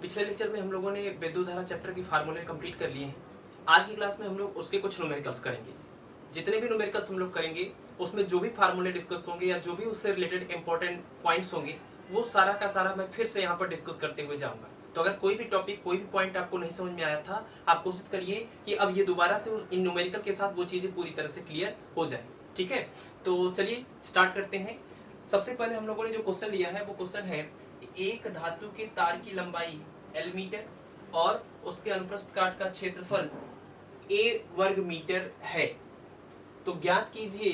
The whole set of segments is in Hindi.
पिछले लेक्चर में हम लोगों ने विद्युत धारा चैप्टर की फार्मूले कंप्लीट कर लिए हैं। आज की क्लास में हम लोग उसके कुछ न्यूमेरिकल्स करेंगे। जितने भी न्यूमेरिकल्स हम लोग करेंगे उसमें जो भी फार्मूले डिस्कस होंगे या जो भी उससे रिलेटेड इंपॉर्टेंट पॉइंट्स होंगे वो सारा का सारा मैं फिर से यहाँ पर डिस्कस करते हुए जाऊंगा। तो अगर कोई भी टॉपिक कोई भी पॉइंट आपको नहीं समझ में आया था, आप कोशिश करिए कि अब ये दोबारा से इन न्यूमेरिकल के साथ वो चीजें पूरी तरह से क्लियर हो जाए। ठीक है, तो चलिए स्टार्ट करते हैं। सबसे पहले हम लोगों ने जो क्वेश्चन लिया है वो क्वेश्चन है एक धातु के तार की लंबाई L मीटर और उसके अनुप्रस्थ काट का क्षेत्रफल A वर्ग मीटर है। तो ज्ञात कीजिए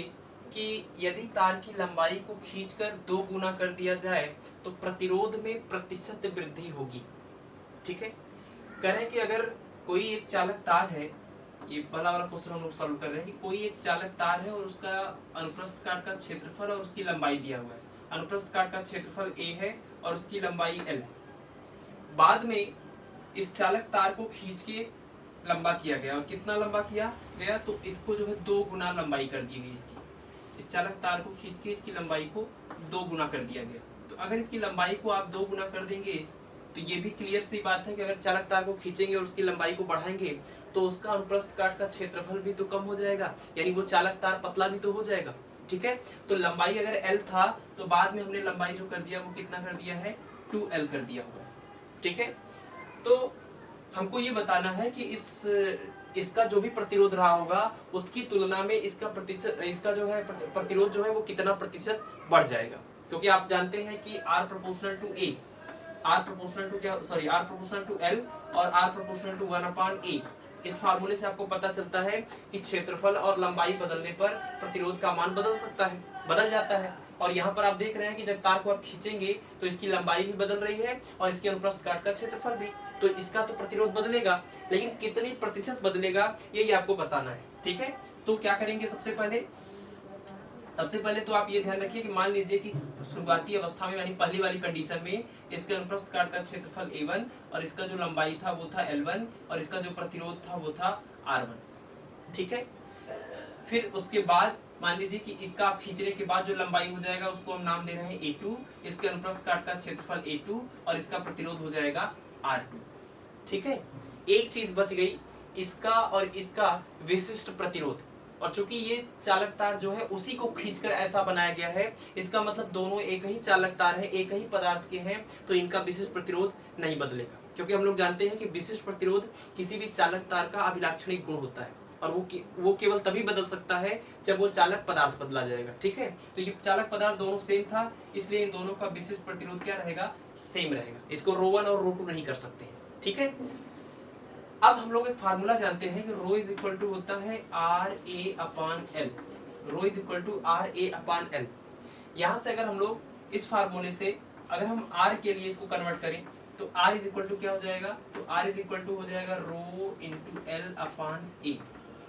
कि यदि तार की लंबाई को खींचकर 2 गुना कर दिया जाए तो प्रतिरोध में प्रतिशत वृद्धि होगी। ठीक है, करें कि अगर कोई एक चालक तार है, ये पहला वाला क्वेश्चन हम लोग सॉल्व कर रहे हैं कि कोई एक चालक तार है और उसका अनुप्रस्थ काट का क्षेत्रफल और उसकी लंबाई दिया हुआ है। अनुप्रस्थ काट का क्षेत्रफल A है और उसकी लंबाई L है। बाद में इस चालक तार को खींच के लंबा किया गया और कितना लंबा किया गया तो इसको जो है 2 गुना लंबाई कर दी गई। इस चालक तार को खींच के इसकी लंबाई को 2 गुना कर दिया गया। तो अगर इसकी लंबाई को आप 2 गुना कर देंगे तो ये भी क्लियर सी बात है कि अगर चालक तार को खींचेंगे और उसकी लंबाई को बढ़ाएंगे तो उसका अनुप्रस्थ काट का क्षेत्रफल भी तो कम हो जाएगा, यानी वो चालक तार पतला भी तो हो जाएगा। ठीक है, तो लंबाई अगर L था तो बाद में हमने लंबाई जो कर दिया वो कितना कर दिया है 2L कर दिया हुआ है। ठीक है, तो हमको ये बताना है कि इसका जो भी प्रतिरोध रहा होगा उसकी तुलना में इसका जो है प्रतिरोध जो है वो कितना प्रतिशत बढ़ जाएगा, क्योंकि आप जानते हैं कि R proportional to A, R proportional to L और R प्रोपोर्शनल टू 1/A। इस फार्मूले से आपको पता चलता है कि क्षेत्रफल और लंबाई बदलने पर प्रतिरोध का मान बदल जाता है। और यहाँ पर आप देख रहे हैं कि जब तार को आप खींचेंगे तो इसकी लंबाई भी बदल रही है और इसके अनुप्रस्थ काट का क्षेत्रफल भी, तो इसका तो प्रतिरोध बदलेगा, लेकिन कितनी प्रतिशत बदलेगा ये आपको बताना है। ठीक है, तो क्या करेंगे सबसे पहले तो आप ये ध्यान रखिए कि मान लीजिए कि शुरुआती अवस्था में यानी पहली वाली कंडीशन में इसके अनुप्रस्थ काट का क्षेत्रफल A1 और इसका जो लंबाई था वो था L1 और इसका जो प्रतिरोध था वो था R1। ठीक है, फिर उसके बाद मान लीजिए कि इसका आप खींचने के बाद जो लंबाई हो जाएगा उसको हम नाम दे रहे हैं A2, इसके अनुप्रस्थ काट का क्षेत्रफल A2 और इसका प्रतिरोध हो जाएगा R2। ठीक है, एक चीज बच गई, इसका और इसका विशिष्ट प्रतिरोध। और चूंकि ये चालक तार जो है उसी को खींचकर ऐसा बनाया गया है, इसका मतलब दोनों एक ही चालक तार है, एक ही पदार्थ के हैं, तो इनका विशिष्ट प्रतिरोध नहीं बदलेगा, क्योंकि हम लोग जानते हैं कि विशिष्ट प्रतिरोध किसी भी चालक तार का अभिलाक्षणिक गुण होता है और वो केवल तभी बदल सकता है जब वो चालक पदार्थ बदला जाएगा। ठीक है, तो ये चालक पदार्थ दोनों सेम था, इसलिए इन दोनों का विशिष्ट प्रतिरोध क्या रहेगा, सेम रहेगा। इसको ρ1 और ρ2 नहीं कर सकते हैं। ठीक है, अब हम लोग एक फार्मूला जानते हैं कि ρ इज इक्वल टू होता है RA/L। ρ is equal to RA/L। यहाँ से अगर हम लोग इस फार्मूले से अगर हम R के लिए इसको कन्वर्ट करें तो R इज इक्वल टू क्या हो जाएगा, तो R इज इक्वल टू हो जाएगा ρ इंटू L/A।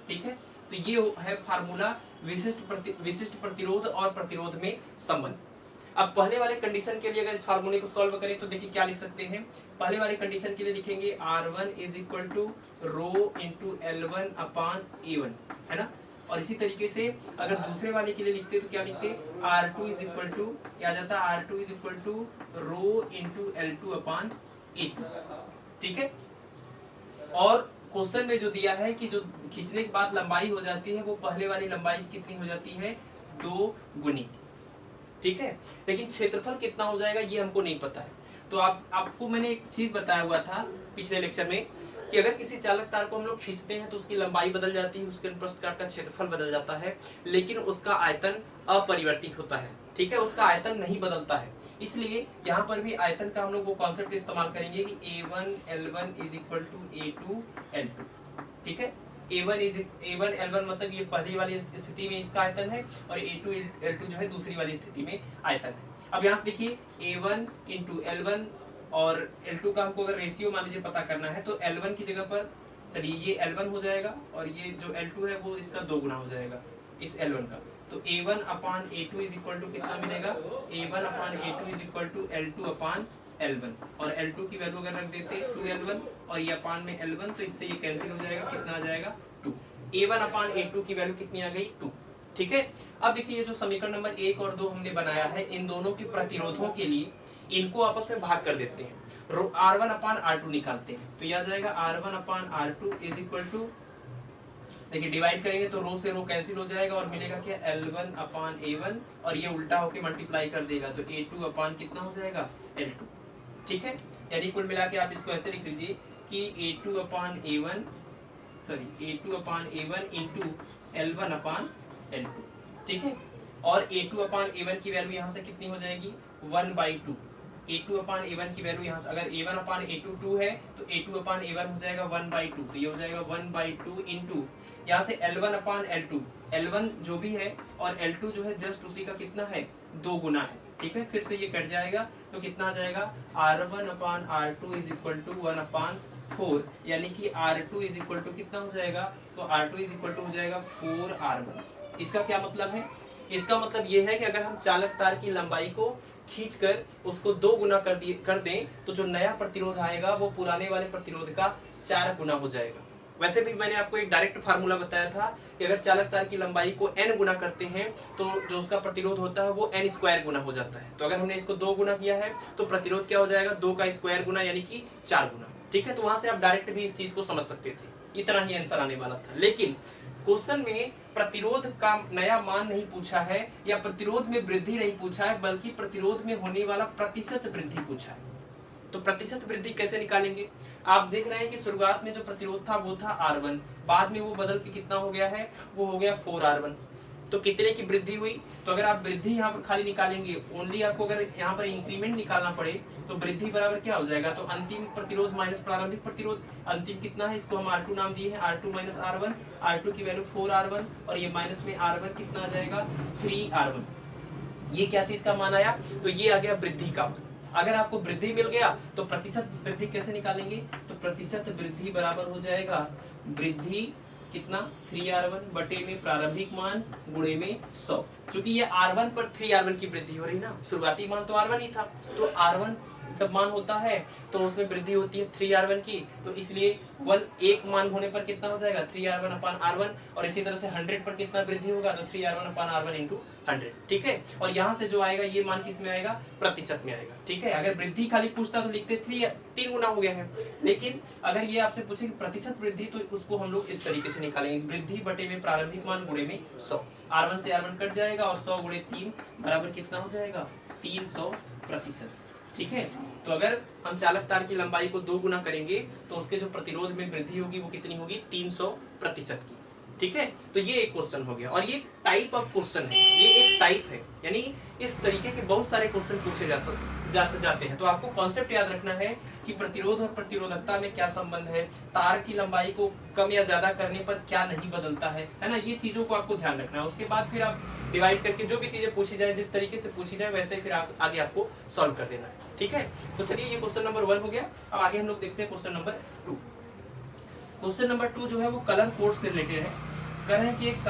ठीक है, तो ये है फार्मूला विशिष्ट प्रतिरोध और प्रतिरोध में संबंध। अब पहले वाले कंडीशन के लिए अगर इस फार्मूले को सॉल्व करें तो देखिए क्या लिख सकते हैं। पहले वाले कंडीशन के लिए लिखेंगे R1 is equal to ρ into L1/A1, है ना। और इसी तरीके से अगर दूसरे वाले के लिए लिखते तो क्या लिखते, R2 इज इक्वल टू क्या जाता, R2 is equal to ρ into L2/A2। ठीक है, और क्वेश्चन में जो दिया है कि जो खींचने के बाद लंबाई हो जाती है वो पहले वाली लंबाई कितनी हो जाती है, 2 गुनी। ठीक है, लेकिन क्षेत्रफल कितना हो जाएगा ये हमको नहीं पता है। तो आपको मैंने एक चीज बताया हुआ था पिछले लेक्चर में कि अगर किसी चालक तार को हम लोग खींचते हैं तो उसकी लंबाई बदल जाती है, उसके अनुप्रस्थ काट का क्षेत्रफल बदल जाता है, लेकिन उसका आयतन अपरिवर्तित होता है। ठीक है, उसका आयतन नहीं बदलता है। इसलिए यहाँ पर भी आयतन का हम लोग वो कॉन्सेप्ट इस्तेमाल करेंगे कि A1L1 is equal to A2L2। ठीक है, A1L1 मतलब ये पहली वाली स्थिति में इसका आयतन है और A2L2 जो है दूसरी वाली स्थिति में आयतन है। अब यहाँ से देखिए A1 इंटू L1 और L2 का हमको अगर रेशियो मान लीजिए पता करना है तो L1 की जगह पर चलिए ये L1 हो जाएगा और ये जो L2 है वो इसका 2 गुना हो जाएगा इस L1 का। तो A1/A2 इज इक्वल टू कितना मिलेगा, A1/A2 is equal to L2/L1 और L2 की वैल्यू अगर रख देते 2L1 और ये अपान में L1 तो इससे ये कैंसिल हो जाएगा, कितना आ जाएगा 2। A1/A2 की वैल्यू कितनी आ गई 2। ठीक है, अब देखिए ये जो समीकरण नंबर 1 और 2 हमने बनाया है इन दोनों के प्रतिरोधों के लिए इनको आपस में भाग कर देते हैं। R1 अपान R2 निकालते हैं तो यह आ जाएगा R1 upon R2 is equal to, देखिए डिवाइड करेंगे तो रो से रो कैंसिल हो जाएगा और मिलेगा क्या L1 अपान A1 और ये उल्टा होके मल्टीप्लाई कर देगा तो A2 अपान कितना हो जाएगा L2, ठीक है। यानी कुल मिला के आप इसको ऐसे लिख लीजिए कि A2 अपान A1 इंटू L1 अपान L2, ठीक है। और A2 अपान A1 की वैल्यू यहाँ से कितनी हो जाएगी 1/2। A2 अपान A1 की वैल्यू यहाँ से अगर A1 अपान A2 2 है तो A2 अपान A1 हो जाएगा 1/2, तो ये हो जाएगा 1/2 इंटू यहाँ से L1 अपान L2, L1 जो भी है और L2 जो है जस्ट उसी का कितना है 2 गुना है, ठीक है। फिर से ये कट जाएगा तो कितना आ जाएगा R1 upon R2 is equal to 1/4, यानी कि R2 इज इक्वल टू कितना हो जाएगा, तो R2 इज इक्वल टू हो जाएगा 4R1। इसका क्या मतलब है, इसका मतलब ये है कि अगर हम चालक तार की लंबाई को खींचकर उसको 2 गुना कर दें तो जो नया प्रतिरोध आएगा वो पुराने वाले प्रतिरोध का 4 गुना हो जाएगा। वैसे भी मैंने आपको एक डायरेक्ट फार्मूला बताया था कि अगर चालक तार की लंबाई को n गुना करते हैं तो जो उसका प्रतिरोध होता है वो n स्क्वायर गुना हो जाता है। तो अगर हमने इसको 2 गुना किया है तो प्रतिरोध क्या हो जाएगा 2 का स्क्वायर गुना यानी कि 4 गुना, ठीक है। तो वहां से आप डायरेक्ट भी इस चीज को समझ सकते थे, इतना ही आंसर आने वाला था। लेकिन क्वेश्चन में प्रतिरोध का नया मान नहीं पूछा है या प्रतिरोध में वृद्धि नहीं पूछा है, बल्कि प्रतिरोध में होने वाला प्रतिशत वृद्धि पूछा है। तो प्रतिशत वृद्धि कैसे निकालेंगे, आप देख रहे हैं कि शुरुआत में जो प्रतिरोध था वो था R1, बाद में वो बदल के कितना हो गया है, वो हो गया 4R1। तो कितने की वृद्धि हुई, तो अगर आप वृद्धि यहाँ पर खाली निकालेंगे, ओनली आपको अगर यहाँ पर इंक्रीमेंट निकालना पड़े तो वृद्धि बराबर क्या हो जाएगा, तो अंतिम प्रतिरोध माइनस प्रारंभिक प्रतिरोध, अंतिम कितना है इसको हम R2 नाम दिए हैं, R2 माइनस R1, R2 की वैल्यू 4R1 और ये माइनस में R1 कितना आ जाएगा 3R1। ये क्या चीज का मान आया, तो ये आ गया वृद्धि का। अगर आपको वृद्धि मिल गया तो प्रतिशत वृद्धि कैसे निकालेंगे, तो प्रतिशत वृद्धि बराबर हो जाएगा वृद्धि कितना 3R1 बटे में प्रारंभिक मान गुणे में 100। क्योंकि ये R1 पर 3R1 की वृद्धि हो रही ना, शुरुआती मान तो R1 ही था, तो R1 जब मान होता है तो उसमें वृद्धि होती है 3R1 की, तो इसलिए 1 मान होने पर कितना हो जाएगा 3R1 अपान R1, और इसी तरह से 100 पर कितना वृद्धि होगा तो 3R1 अपान R1 इंटू 100, ठीक है। और यहाँ से जो आएगा ये मान किस में आएगा, प्रतिशत में आएगा, ठीक है। अगर वृद्धि खाली पूछता तो लिखते 3 गुना हो गया है, लेकिन अगर ये आपसे पूछे कि प्रतिशत वृद्धि तो उसको हम लोग इस तरीके से निकालेंगे, वृद्धि बटे में प्रारंभिक मान गुणे में 100, R1 से R1 कट जाएगा और 100 गुणे 3 बराबर कितना हो जाएगा 300%, ठीक है। तो अगर हम चालक तार की लंबाई को 2 गुना करेंगे तो उसके जो प्रतिरोध में वृद्धि होगी वो कितनी होगी 300% की, ठीक है। तो ये एक क्वेश्चन हो गया और ये टाइप ऑफ क्वेश्चन है, ये एक टाइप है, यानी इस तरीके के बहुत सारे क्वेश्चन पूछे जाते हैं। तो आपको कॉन्सेप्ट याद रखना है कि प्रतिरोध और प्रतिरोधकता में क्या संबंध है, तार की लंबाई को कम या ज्यादा करने पर क्या नहीं बदलता है ना, ये चीजों को आपको ध्यान रखना है। उसके बाद फिर आप डिवाइड करके जो भी चीजें पूछी जाए जिस तरीके से पूछी जाए वैसे फिर आप आगे आपको सॉल्व कर देना है, ठीक है। तो चलिए ये क्वेश्चन नंबर 1 हो गया। अब आगे हम लोग देखते हैं क्वेश्चन नंबर 2। क्वेश्चन नंबर 2 जो है वो कलर कोड से रिलेटेड है। कह रहे हैं कि एक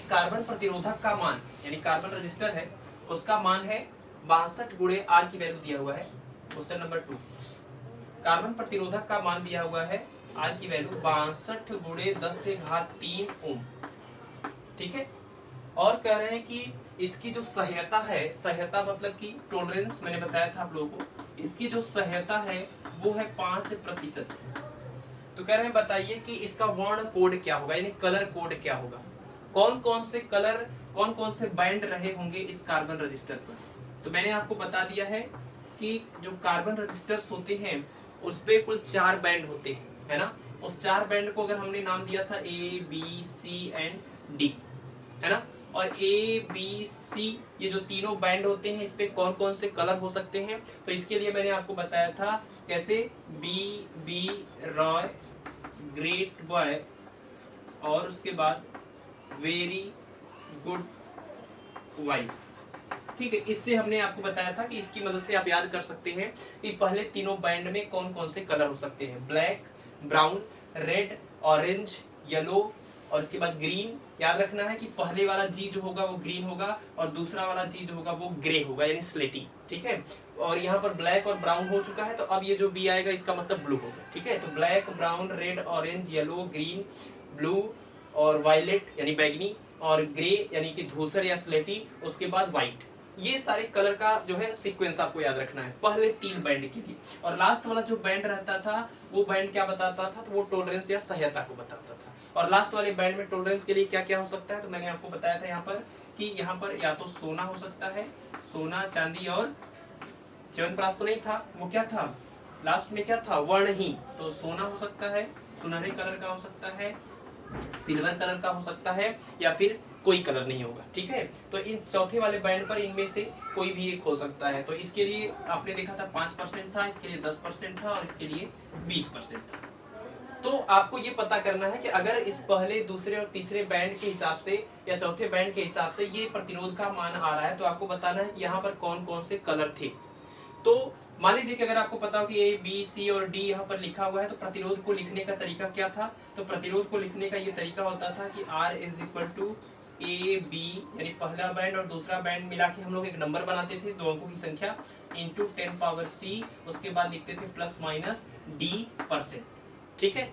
कार्बन प्रतिरोधक का मान, यानी कार्बन रजिस्टर है, उसका मान है 62 गुणे R की वैल्यू दिया हुआ है। क्वेश्चन नंबर 2, कार्बन प्रतिरोधक का मान दिया हुआ है R की वैल्यू 62 गुणे 10⁻³ ओम, ठीक है। और कह रहे हैं कि इसकी जो सह्यता है, सह्यता मतलब कि टॉलरेंस, मैंने बताया था आप लोगों को, इसकी जो सह्यता है वो है 5%। तो कह रहे हैं बताइए कि इसका वर्ण कोड क्या होगा, यानी कलर कोड क्या होगा, कौन कौन से कलर, कौन कौन से बैंड रहे होंगे इस कार्बन रजिस्टर पर। तो मैंने आपको बता दिया है कि जो कार्बन रजिस्टर्स होते हैं उस पे कुल 4 बैंड होते हैं, है ना। उस 4 बैंड को अगर हमने नाम दिया था A, B, C and D, है ना। और A, B, C ये जो तीनों बैंड होते हैं इस पे कौन कौन से कलर हो सकते हैं, तो इसके लिए मैंने आपको बताया था कैसे, B रॉय, ग्रेट बॉय, और उसके बाद वेरी गुड वाइफ, ठीक है। इससे हमने आपको बताया था कि इसकी मदद से आप याद कर सकते हैं कि पहले तीनों बैंड में कौन कौन से कलर हो सकते हैं, black, brown, red, orange, yellow और इसके बाद ग्रीन। याद रखना है कि पहले वाला जी जो होगा वो ग्रीन होगा और दूसरा वाला जी जो होगा वो ग्रे होगा, यानी स्लेटी, ठीक है। और यहाँ पर ब्लैक और ब्राउन हो चुका है तो अब ये जो बी आएगा इसका मतलब ब्लू होगा, ठीक है। तो black, brown, red, orange, yellow, green, blue और वायलेट यानी बैगनी, और ग्रे यानी कि धूसर या स्लेटी, उसके बाद व्हाइट, ये सारे कलर का जो है सीक्वेंस आपको याद रखना है पहले 3 बैंड के लिए। और लास्ट वाला जो बैंड रहता था वो बैंड क्या बताता था, तो वो टॉलरेंस या सह्यता को बताता था। और लास्ट वाले बैंड में टॉलरेंस के लिए क्या क्या हो सकता है, तो मैंने आपको बताया था यहाँ पर कि यहाँ पर या तो सोना हो सकता है, सोना, चांदी, और च्यवनप्राश तो नहीं था, वो क्या था लास्ट में, क्या था, वर्ण ही। तो सोना हो सकता है, सुनहरे कलर का हो सकता है, सिल्वर कलर का हो सकता है, या फिर कोई कलर नहीं होगा। ठीक है, तो इन चौथे वाले बैंड पर इनमें से कोई भी एक हो सकता है। तो इसके लिए आपने देखा था 5% था, इसके लिए 10% था, और इसके लिए 20% था। तो आपको ये पता करना है कि अगर इस पहले, दूसरे और तीसरे बैंड के हिसाब से या चौथे बैंड के हिसाब से ये प्रतिरोध का मान आ रहा है, तो आपको बताना है कि यहाँ पर कौन कौन से कलर थे। तो मान लीजिए कि अगर आपको पता हो कि ए, बी, सी और डी यहाँ पर लिखा हुआ है, तो प्रतिरोध को लिखने का तरीका क्या था, तो प्रतिरोध को लिखने का ये तरीका होता था कि R is equal to A B, यानी पहला बैंड और दूसरा बैंड मिला के हम लोग एक नंबर बनाते थे, 2 अंकों की संख्या, इंटू 10 पावर C, उसके बाद लिखते थे प्लस माइनस D%। ठीक है,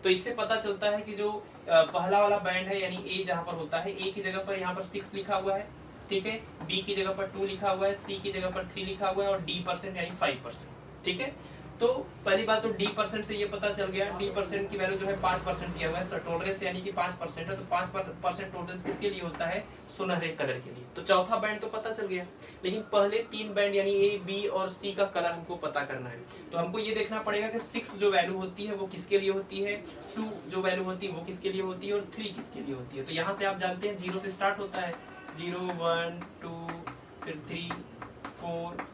तो इससे पता चलता है कि जो पहला वाला बैंड है यानी ए जहां पर होता है, ए की जगह पर यहाँ पर 6 लिखा हुआ है, ठीक है, बी की जगह पर 2 लिखा हुआ है, सी की जगह पर 3 लिखा हुआ है, और D% यानी 5%। ठीक है, तो पहली बात तो D% से ये पता चल गया, D% की वैल्यू जो है 5% दिया हुआ है, टॉलरेंस यानी कि 5% है, तो 5% टॉलरेंस किसके लिए होता है, सुनहरे कलर के लिए। तो चौथा बैंड तो पता चल गया, लेकिन पहले 3 बैंड यानी ए, बी और सी का कलर हमको पता करना है। तो हमको ये देखना पड़ेगा कि 6 जो वैल्यू होती है वो किसके लिए होती है, 2 जो वैल्यू होती है वो किसके लिए होती है, और 3 किसके लिए होती है। तो यहाँ से आप जानते हैं 0 से स्टार्ट होता है, 0 1 2 फिर 3 4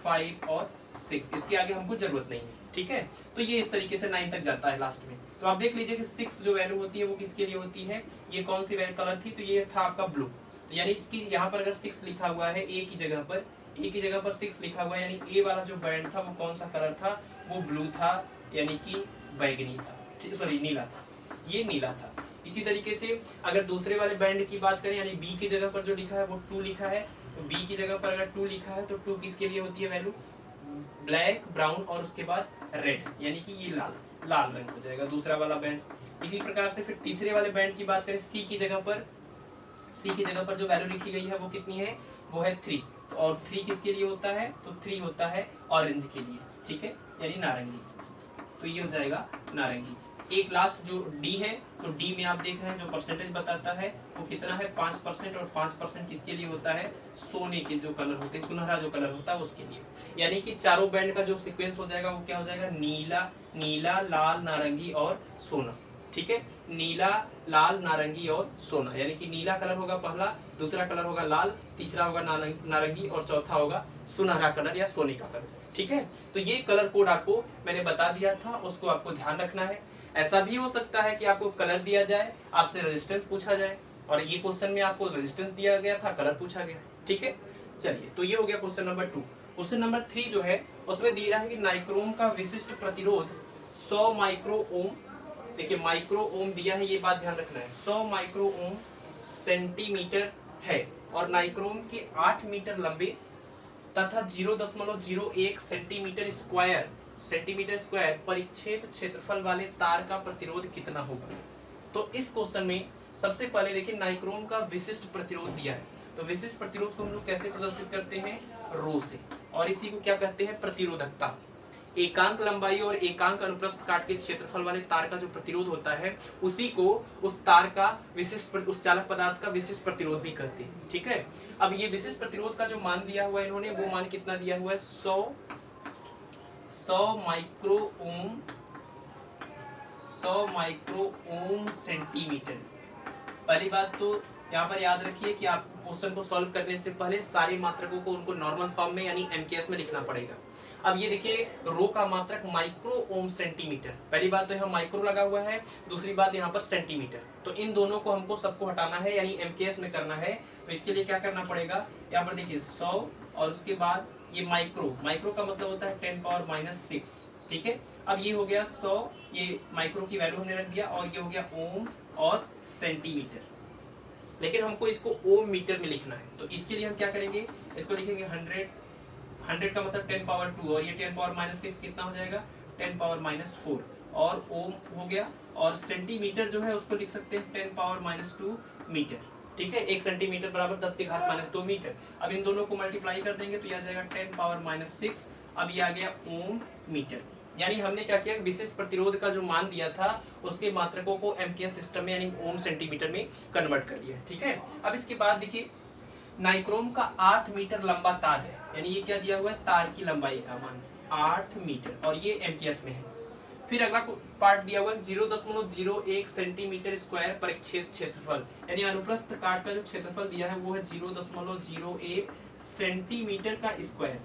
5 और 6, इसके आगे हमको जरूरत नहीं है। ठीक है, तो ये इस तरीके से 9 तक जाता है लास्ट में। तो आप देख लीजिए कि 6 जो वैल्यू होती है वो किसके लिए होती है, ये कौन सी वैल्यू कलर थी, तो ये था आपका ब्लू। तो यानी कि यहाँ पर अगर 6 लिखा हुआ है ए की जगह पर, 6 लिखा हुआ है, यानी ए वाला जो बैंड था वो कौन सा कलर था, वो ब्लू था, यानी कि बैगनी था, सॉरी नीला था, ये नीला था। इसी तरीके से अगर दूसरे वाले बैंड की बात करें, यानी बी की जगह पर जो लिखा है वो 2 लिखा है, तो बी की जगह पर अगर 2 लिखा है तो 2 किसके लिए होती है वैल्यू, ब्लैक, ब्राउन और उसके बाद रेड, यानी कि ये लाल रंग हो जाएगा दूसरा वाला बैंड। इसी प्रकार से फिर तीसरे वाले बैंड की बात करें, सी की जगह पर जो वैल्यू लिखी गई है वो कितनी है, वो है 3। तो और 3 किसके लिए होता है, तो 3 होता है ऑरेंज के लिए। ठीक है, यानी नारंगी, तो ये हो जाएगा नारंगी। एक लास्ट जो डी है, तो डी में आप देख रहे हैं जो परसेंटेज बताता है वो कितना है, 5%, और 5% किसके लिए होता है, सोने के जो कलर होते हैं, सुनहरा जो कलर होता है उसके लिए। यानी कि चारों बैंड का जो सीक्वेंस हो जाएगा वो क्या हो जाएगा, नीला, लाल, नारंगी और सोना। ठीक है, नीला, लाल, नारंगी और सोना, यानी कि नीला कलर होगा पहला, दूसरा कलर होगा लाल, तीसरा होगा नारंगी, और चौथा होगा सुनहरा कलर या सोने का कलर। ठीक है, तो ये कलर कोड आपको मैंने बता दिया था, उसको आपको ध्यान रखना है। ऐसा भी हो सकता है कि आपको कलर दिया जाए, आपसे रेजिस्टेंस पूछा जाए, और ये क्वेश्चन में आपको रेजिस्टेंस दिया गया था, कलर पूछा गया। ठीक है, चलिए, तो ये हो गया क्वेश्चन नंबर 2। क्वेश्चन नंबर 3 जो है उसमें दिया है कि नाइक्रोम का विशिष्ट प्रतिरोध 100 माइक्रो ओम, देखिए माइक्रो ओम दिया है, ये बात ध्यान रखना है, 100 माइक्रो ओम सेंटीमीटर है, और नाइक्रोम के 8 मीटर लंबे तथा 0.01 सेंटीमीटर स्क्वायर परिच्छेद क्षेत्रफल वाले तार का प्रतिरोध कितना होगा। तो इस क्वेश्चन में सबसे पहले देखिए नाइक्रोम का विशिष्ट प्रतिरोध दिया है, तो विशिष्ट प्रतिरोध को हम लोग कैसे प्रदर्शित करते हैं, रो से, और इसी को क्या कहते हैं, प्रतिरोधकता। एकांक लंबाई और एकांक अनुप्रस्थ काट के क्षेत्रफल वाले तार का जो प्रतिरोध होता है उसी को उस तार का विशिष्ट, उस चालक पदार्थ का विशिष्ट प्रतिरोध भी कहते हैं। ठीक है, अब ये विशिष्ट प्रतिरोध का जो मान दिया हुआ है इन्होंने, वो मान कितना दिया हुआ है, 100 माइक्रो ओम सेंटीमीटर। पहली बात तो यहाँ पर याद रखिए कि आप क्वेश्चन को सॉल्व करने से पहले सारे मात्रकों को उनको नॉर्मल फॉर्म में यानी एमकेएस में लिखना पड़ेगा। अब ये देखिए रो का मात्रक माइक्रो ओम सेंटीमीटर, पहली बात तो यहाँ माइक्रो लगा हुआ है, दूसरी बात यहाँ पर सेंटीमीटर, तो इन दोनों को हमको सबको हटाना है यानी एमकेएस में करना है। तो इसके लिए क्या करना पड़ेगा, यहाँ पर देखिए 100 और उसके बाद ये माइक्रो का मतलब होता है 10⁻⁻⁶। ठीक है, अब ये हो गया 100, ये माइक्रो की वैल्यू हमने रख दिया, और ये हो गया ओम और सेंटीमीटर, लेकिन हमको इसको ओम मीटर में लिखना है। तो इसके लिए हम क्या करेंगे, इसको लिखेंगे 100 का मतलब 10⁻2, और ये 10⁻⁻⁶ कितना हो जाएगा, 10⁻⁻4, और ओम हो गया, और सेंटीमीटर जो है उसको लिख सकते हैं 10⁻⁻2 मीटर। ठीक है, 1 सेंटीमीटर बराबर 10 के घात माइनस 2 मीटर। अब इन दोनों को मल्टीप्लाई कर देंगे तो यह आ जाएगा 10 पावर माइनस 6। अब ये आ गया ओम मीटर। यानी हमने क्या किया, विशेष प्रतिरोध का जो मान दिया था उसके मात्रकों को एमकेएस सिस्टम में यानी ओम सेंटीमीटर में कन्वर्ट कर लिया। ठीक है, अब इसके बाद देखिए नाइक्रोम का 8 मीटर लंबा तार है, यानी ये क्या दिया हुआ है, तार की लंबाई का मान 8 मीटर और ये एमकेएस में है। फिर अगला पार्ट दिया हुआ है 0.01 सेंटीमीटर स्क्वायर पर क्षेत्रफल, यानी अनुप्रस्थ काट का जो क्षेत्रफल दिया है वो है 0.01 सेंटीमीटर का स्क्वायर,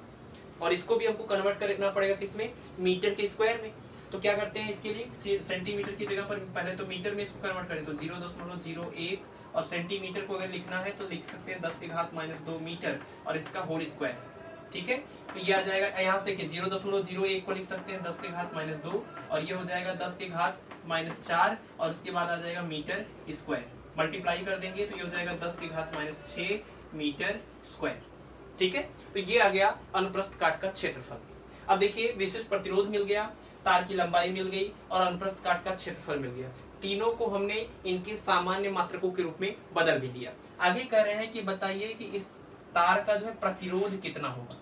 और इसको भी हमको कन्वर्ट करना पड़ेगा किसमें, मीटर के स्क्वायर में। तो क्या करते हैं इसके लिए, सेंटीमीटर की जगह पर पहले तो मीटर में इसको कन्वर्ट करें तो 0.01, और सेंटीमीटर को अगर लिखना है तो लिख सकते हैं 10 के घात माइनस 2 मीटर और इसका होल स्क्वायर। ठीक है, तो ये आ जाएगा, यहाँ से देखिए 0.01 को लिख सकते हैं 10 के घात माइनस 2, और ये हो जाएगा 10 के घात माइनस 4, और उसके बाद आ जाएगा मीटर स्क्वायर। मल्टीप्लाई कर देंगे तो ये हो जाएगा 10 के घात माइनस 6 मीटर स्क्वायर। ठीक है, तो ये आ गया अनुप्रस्थ काट का क्षेत्रफल। अब देखिए विशेष प्रतिरोध मिल गया, तार की लंबाई मिल गई और अनुप्रस्थ काट का क्षेत्रफल मिल गया। तीनों को हमने इनके सामान्य मात्रकों के रूप में बदल भी दिया। आगे कह रहे हैं कि बताइए कि इस तार का जो है प्रतिरोध कितना होगा।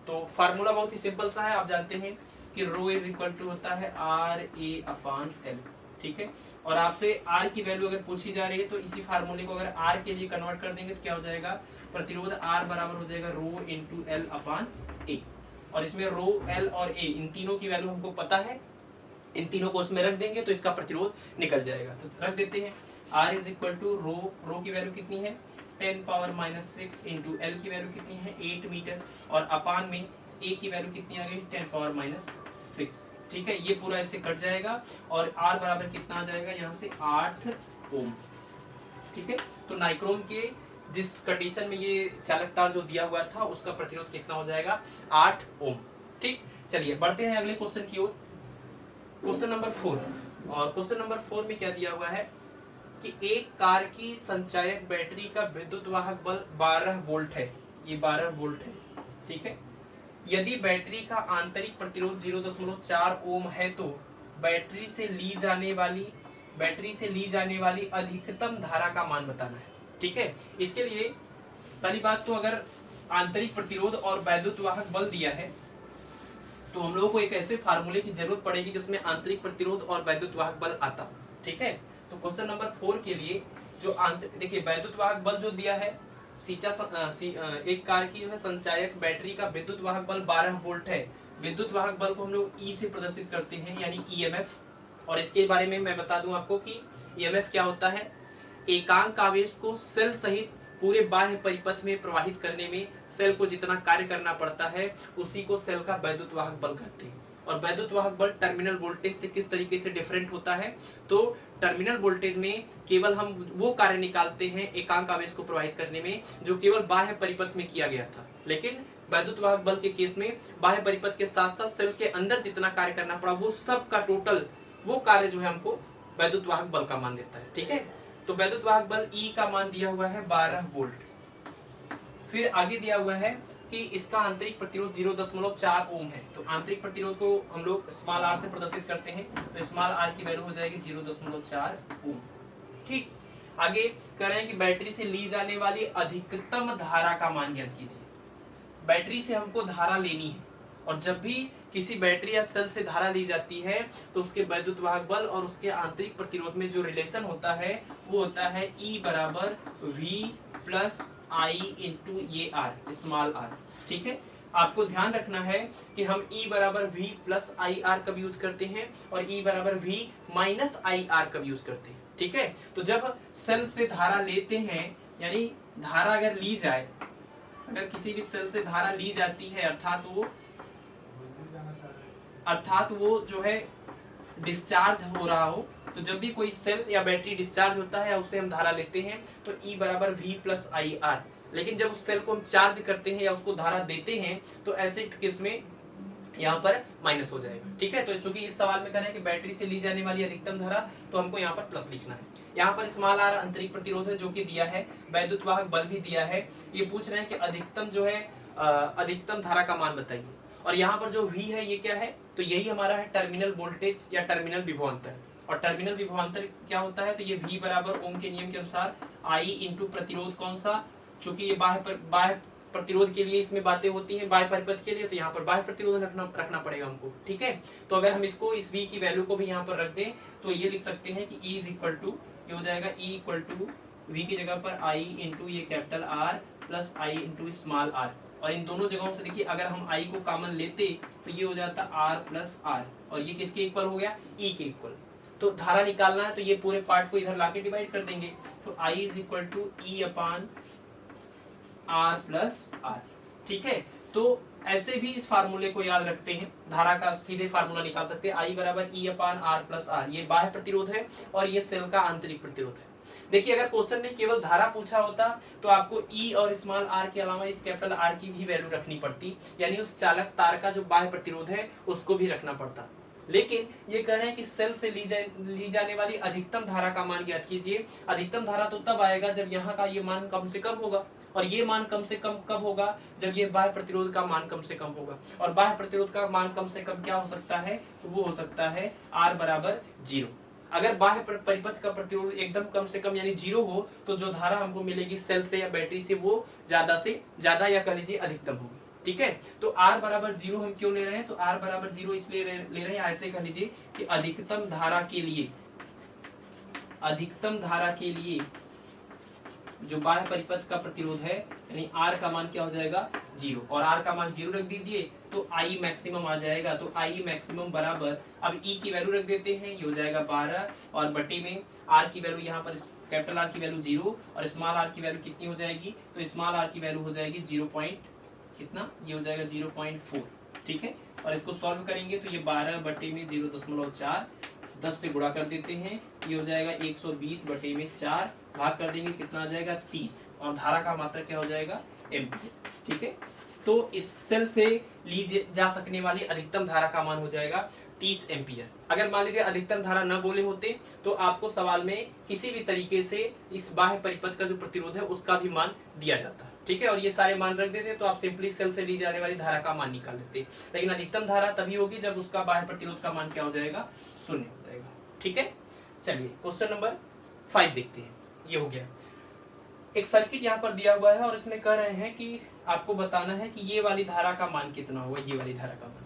तो फार्मूला बहुत ही सिंपल सा है, आप जानते हैं कि रो इज इक्वल टू होता है आर ए अपॉन एल। ठीक है, और आपसे आर की वैल्यू अगर पूछी जा रही है तो इसी फार्मूले को अगर आर के लिए कन्वर्ट कर देंगे तो क्या हो जाएगा, प्रतिरोध आर बराबर हो जाएगा रो इंटू एल अपॉन ए। और इसमें रो, एल और ए इन तीनों की वैल्यू हमको पता है, इन तीनों को उसमें रख देंगे तो इसका प्रतिरोध निकल जाएगा। तो रख देते हैं R इज इक्वल टू रो की वैल्यू कितनी है 10 पावर माइनस 6 इंटू एल की वैल्यू कितनी है 8 मीटर, और अपान में ए की वैल्यू कितनी आ गई 10 पावर माइनस 6। ठीक है, ये पूरा इससे कट जाएगा और R बराबर कितना आ जाएगा यहाँ से 8 ओम। ठीक है, तो नाइक्रोम के जिस कंडीशन में ये चालक तार जो दिया हुआ था उसका प्रतिरोध कितना हो जाएगा 8 ओम। ठीक, चलिए बढ़ते हैं अगले क्वेश्चन की ओर। क्वेश्चन नंबर 4, और क्वेश्चन नंबर 4 में क्या दिया हुआ है कि एक कार की संचायक बैटरी का विद्युत वाहक बल 12 वोल्ट है, ये 12 वोल्ट है। ठीक है, यदि बैटरी का आंतरिक प्रतिरोध 0.4 ओम है तो बैटरी से ली जाने वाली अधिकतम धारा का मान बताना है। ठीक है, इसके लिए पहली बात तो अगर आंतरिक प्रतिरोध और वैद्युत वाहक बल दिया है तो हम लोगों को एक ऐसे फार्मूले की जरूरत पड़ेगी जिसमें आंतरिक प्रतिरोध और वैद्युत वाहक बल आता। ठीक है, तो क्वेश्चन नंबर 4 के लिए जो देखिए वैद्युत वाहक बल जो दिया है एक कार की जो है संचायक बैटरी का विद्युत वाहक बल 12 वोल्ट है। विद्युत वाहक बल को हम लोग ई से प्रदर्शित करते हैं यानी ईएमएफ, और इसके बारे में मैं बता दूं आपको कि ईएमएफ क्या होता है। एकांक आवेश को सेल सहित पूरे बाह्य परिपथ में प्रवाहित करने में सेल को जितना कार्य करना पड़ता है उसी को सेल का वैद्युत वाहक बल कहते हैं। और वैद्युत वाहक बल टर्मिनल वोल्टेज से किस तरीके से डिफरेंट होता है, तो टर्मिनल वोल्टेज में केवल हम वो कार्य निकालते हैं एकांक आवेश को प्रवाहित करने में जो केवल बाह्य परिपथ में किया गया था, लेकिन वैद्युत वाहक बल के केस में बाह्य परिपथ के साथ साथ सेल के अंदर जितना कार्य करना पड़ा वो सब का टोटल वो कार्य जो है हमको वैद्युत वाहक बल का मान देता है। ठीक है, तो वैद्युत वाहक बल ई का मान दिया हुआ है 12 वोल्ट। फिर आगे दिया हुआ है कि इसका आंतरिक प्रतिरोध 0.4 ओम है, तो आंतरिक प्रतिरोध को हम लोग स्मॉल आर से प्रदर्शित करते हैं, तो स्मॉल आर की वैल्यू हो जाएगी 0.4 ओम। ठीक, आगे कह रहे हैं कि बैटरी से ली जाने वाली अधिकतम धारा का मान ज्ञात कीजिए। बैटरी से हमको धारा लेनी है, और जब भी किसी बैटरी या सेल से धारा ली जाती है तो उसके वैद्युत वाहक बल और उसके आंतरिक प्रतिरोध में जो रिलेशन होता है वो होता है E बराबर V प्लस आई इंटू ये आर, स्मॉल आर। ठीक है, आपको ध्यान रखना है कि हम E बराबर V प्लस आई आर कब यूज करते हैं और E बराबर V माइनस आई आर कब यूज करते हैं। ठीक है, तो जब सेल से धारा लेते हैं यानी धारा अगर ली जाए, अगर किसी भी सेल से धारा ली जाती है अर्थात वो जो है डिस्चार्ज हो रहा हो, तो जब भी कोई सेल या बैटरी डिस्चार्ज होता है या उससे हम धारा लेते हैं तो E बराबर V प्लस आई आर। लेकिन जब उस सेल को हम चार्ज करते हैं या उसको धारा देते हैं तो ऐसे केस में यहाँ पर माइनस हो जाएगा। ठीक है, तो चूंकि इस सवाल में कहना है कि बैटरी से ली जाने वाली अधिकतम धारा, तो हमको यहाँ पर प्लस लिखना है। यहाँ पर स्मॉल आर आंतरिक प्रतिरोध है जो कि दिया है, वैद्युत वाहक बल भी दिया है। ये पूछ रहे हैं कि अधिकतम जो है अधिकतम धारा का मान बताइए, और यहाँ पर जो V है ये क्या है, तो यही हमारा है टर्मिनल वोल्टेज या टर्मिनल विभवांतर। और टर्मिनल विभवांतर क्या होता है, तो ये V बराबर ओम के नियम के अनुसार I इंटू प्रतिरोध कौन सा, चूंकि ये बाह्य प्रतिरोध के लिए इसमें बातें होती हैं, बाह्य परिपथ के लिए, तो यहाँ पर बाह्य प्रतिरोध रखना पड़ेगा हमको, ठीक है। तो अगर हम इसको इस V की वैल्यू को भी यहाँ पर रख दें तो ये लिख सकते हैं कि E इज इक्वल टू, ये हो जाएगा E इक्वल टू V की जगह पर I इंटू ये capital R plus I into small r, और इन दोनों जगहों से देखिए अगर हम I को कॉमन लेते तो ये हो जाता R प्लस R, और ये किसके इक्वल हो गया, E के इक्वल। तो धारा निकालना है तो ये पूरे पार्ट को इधर लाके डिवाइड कर देंगे, तो I is equal to E upon R plus R, ठीक है। तो ऐसे भी इस फार्मूले को याद रखते हैं, धारा का सीधे फार्मूला निकाल सकते हैं, I बराबर E upon R plus R, ये बाह्य प्रतिरोध है और ये सेल का आंतरिक प्रतिरोध है। देखिए अगर क्वेश्चन में केवल धारा पूछा होता तो आपको E और स्मॉल r के अलावा इस कैपिटल R की भी वैल्यू रखनी पड़ती, यानी उस चालक तार का जो बाह्य प्रतिरोध है उसको भी रखना पड़ता। लेकिन ये कह रहे हैं कि सेल से ली जाने वाली अधिकतम धारा का मान ज्ञात कीजिए। अधिकतम धारा तो तब आएगा जब यहाँ का ये मान कम से कम होगा, और ये मान कम से कम कब होगा, जब ये बाह्य प्रतिरोध का मान कम से कम होगा। और बाह्य प्रतिरोध का मान कम से कम क्या हो सकता है, तो वो हो सकता है R बराबर 0। अगर बाह्य परिपथ का प्रतिरोध एकदम कम से कम यानी 0 हो तो जो धारा हमको मिलेगी सेल से या बैटरी से वो ज्यादा या कह लीजिए अधिकतम होगी, ठीक है। तो R बराबर 0 हम क्यों ले रहे हैं, तो R बराबर 0 इसलिए ले रहे हैं, ऐसे कह लीजिए कि अधिकतम धारा के लिए जो बाह्य परिपथ का प्रतिरोध है यानी R का मान क्या हो जाएगा 0, और R का मान 0 रख दीजिए तो I मैक्सिमम आ जाएगा। तो I मैक्सिमम बराबर, अब E की वैल्यू रख देते हैं, ये हो जाएगा 12 और बटे में R की वैल्यू, यहाँ पर कैपिटल R की वैल्यू 0 और स्मॉल r की वैल्यू कितनी हो जाएगी, तो स्मॉल r की वैल्यू हो जाएगी 0 कितना, ये हो जाएगा 0.4, ठीक है। और इसको सॉल्व करेंगे तो ये 12 बटे में 0.4 10 से गुणा कर देते हैं, ये हो जाएगा 120 बटे में 4 भाग कर देंगे, कितना आ जाएगा 30, और धारा का मात्रा क्या हो जाएगा एम्पीयर, ठीक है। तो इस सेल से ली जा सकने वाली अधिकतम धारा का मान हो जाएगा 30 एम्पीयर। अगर मान लीजिए अधिकतम धारा न बोले होते तो आपको सवाल में किसी भी तरीके से इस बाह्य परिपथ का जो प्रतिरोध है उसका भी मान दिया जाता, ठीक है। और ये सारे मान रख देते तो आप सिंपली सेल से ली जाने वाली धारा का मान निकाल लेते, लेकिन अधिकतम धारा तभी होगी जब उसका बाह्य प्रतिरोध का मान क्या हो जाएगा, 0 हो जाएगा, ठीक है। चलिए क्वेश्चन नंबर 5 देखते हैं। ये हो गया, एक सर्किट यहाँ पर दिया हुआ है और इसमें कह रहे हैं कि आपको बताना है कि ये वाली धारा का मान कितना होगा, ये वाली धारा का मान।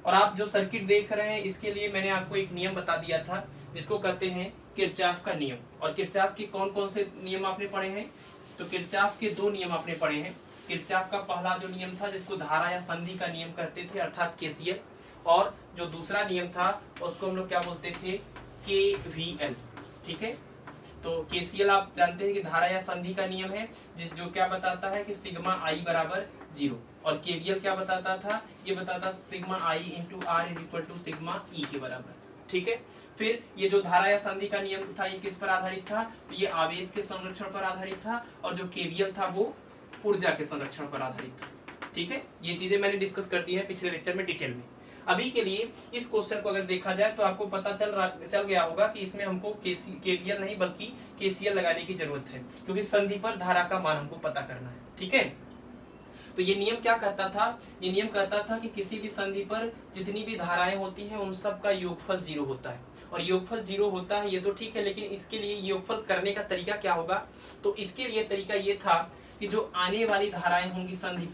और आप जो सर्किट देख रहे हैं इसके लिए मैंने आपको एक नियम बता दिया था जिसको कहते हैं किरचॉफ का नियम। और किरचॉफ के कौन कौन से नियम आपने पढ़े हैं, तो किरचॉफ के 2 नियम आपने पढ़े हैं। किरचॉफ का पहला जो नियम था जिसको धारा या संधि का नियम कहते थे अर्थात केसीएल, और जो दूसरा नियम था उसको हम लोग क्या बोलते थे, केवीएल, ठीक है। तो केसीएल आप जानते हैं कि धारा या संधि का नियम है जो क्या बताता है कि सिग्मा आई बराबर 0, और केवीएल क्या बताता था, ये बताता sigma I into R is equal to sigma E के बराबर, ठीक है। फिर ये जो धारा या संधि का नियम था ये किस पर आधारित था, तो ये आवेश के संरक्षण पर आधारित था, और जो केवीएल था वो ऊर्जा के संरक्षण पर आधारित था, ठीक है। ये चीजें मैंने डिस्कस कर दी है पिछले लेक्चर में डिटेल में। अभी के लिए इस क्वेश्चन को अगर देखा जाए तो आपको पता चल गया होगा कि इसमें हमको केवीएल नहीं बल्कि केसीएल लगाने की जरूरत है, क्योंकि संधि पर धारा का मान हमको पता करना है, ठीक है। तो ये नियम क्या कहता था, ये नियम कहता था कि किसी भी संधि पर जितनी भी धाराएं होती हैं उन सब का योगफल 0 होता है, और योगफल 0 होता है ये तो ठीक है, लेकिन इसके लिए योगफल करने का तरीका क्या होगा, तो इसके लिए तरीका ये था कि जो आने वाली धाराएं होंगी संधि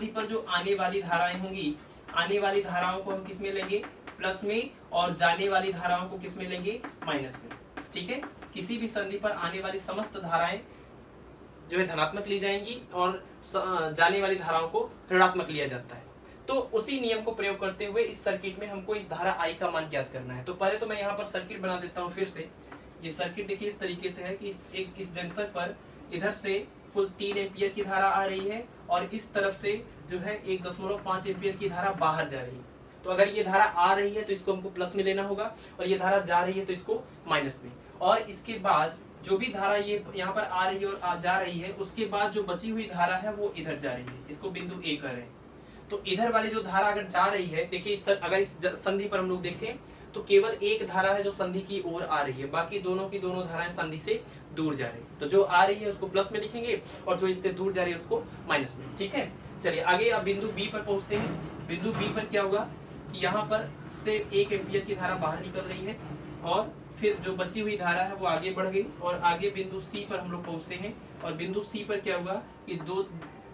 पर जो आने वाली धाराएं होंगी, आने वाली धाराओं को हम किस में लेंगे, प्लस में, और जाने वाली धाराओं को किस में लेंगे, माइनस में, ठीक है। किसी भी संधि पर आने वाली समस्त धाराएं जो है धनात्मक ली जाएंगी और जाने वाली धाराओं को ऋणात्मक लिया जाता है। तो उसी नियम को प्रयोग करते हुए इस सर्किट में हमको इस धारा आई का मान ज्ञात करना है। तो पहले तो मैं यहाँ पर सर्किट बना देता हूँ फिर से। ये सर्किट देखिए इस तरीके से है कि इस जंक्शन पर इधर से कुल 3 एम्पियर की धारा आ रही है और इस तरफ से जो है 1.5 एम्पियर की धारा बाहर जा रही है। तो अगर ये धारा आ रही है तो इसको हमको प्लस में लेना होगा, और ये धारा जा रही है तो इसको माइनस में, और इसके बाद जो भी धारा ये यहाँ पर आ रही है और जा रही है उसके बाद जो बची हुई धारा है वो इधर जा रही है, इसको बिंदु ए कर रहे हैं। तो इधर वाली जो धारा अगर जा रही है, देखिए अगर इस संधि पर हम लोग देखें तो केवल एक धारा है जो संधि की ओर आ रही है, बाकी दोनों की दोनों धाराएं संधि से दूर जा रही है। तो जो आ रही है उसको प्लस में लिखेंगे और जो इससे दूर जा रही है उसको माइनस में, ठीक है। चलिए आगे अब बिंदु बी पर पहुंचते हैं। बिंदु बी पर क्या होगा कि यहाँ पर से 1 एम्पियर की धारा बाहर निकल रही है और फिर जो बची हुई धारा है वो आगे बढ़ गई और आगे बिंदु सी पर हम लोग पहुंचते हैं और बिंदु सी पर क्या हुआ कि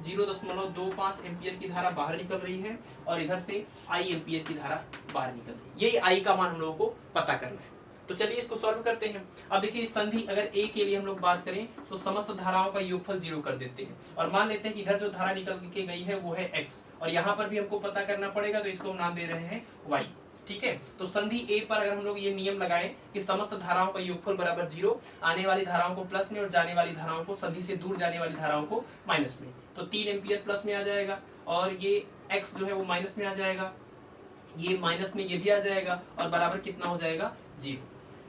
0.25 एम्पियर की धारा बाहर निकल रही है और इधर से आई एम्पियर की धारा बाहर निकल रही है। यही आई का मान हम लोगों को पता करना है। तो चलिए इसको सॉल्व करते हैं। अब देखिए इस संधि अगर ए के लिए हम लोग बात करें तो समस्त धाराओं का योगफल 0 कर देते हैं और मान लेते हैं कि इधर जो धारा निकल के गई है वो है x और यहाँ पर भी हमको पता करना पड़ेगा, तो इसको हम नाम दे रहे हैं y। ठीक है, तो संधि ए पर अगर हम लोग ये नियम लगाएं कि समस्त धाराओं का योगफल बराबर 0, आने वाली धाराओं को प्लस में और जाने वाली धाराओं को, संधि से दूर जाने वाली धाराओं को माइनस में, तो 3 एम्पियर प्लस में आ जाएगा और ये x जो है वो माइनस में आ जाएगा, ये माइनस में ये भी आ जाएगा और बराबर कितना हो जाएगा 0।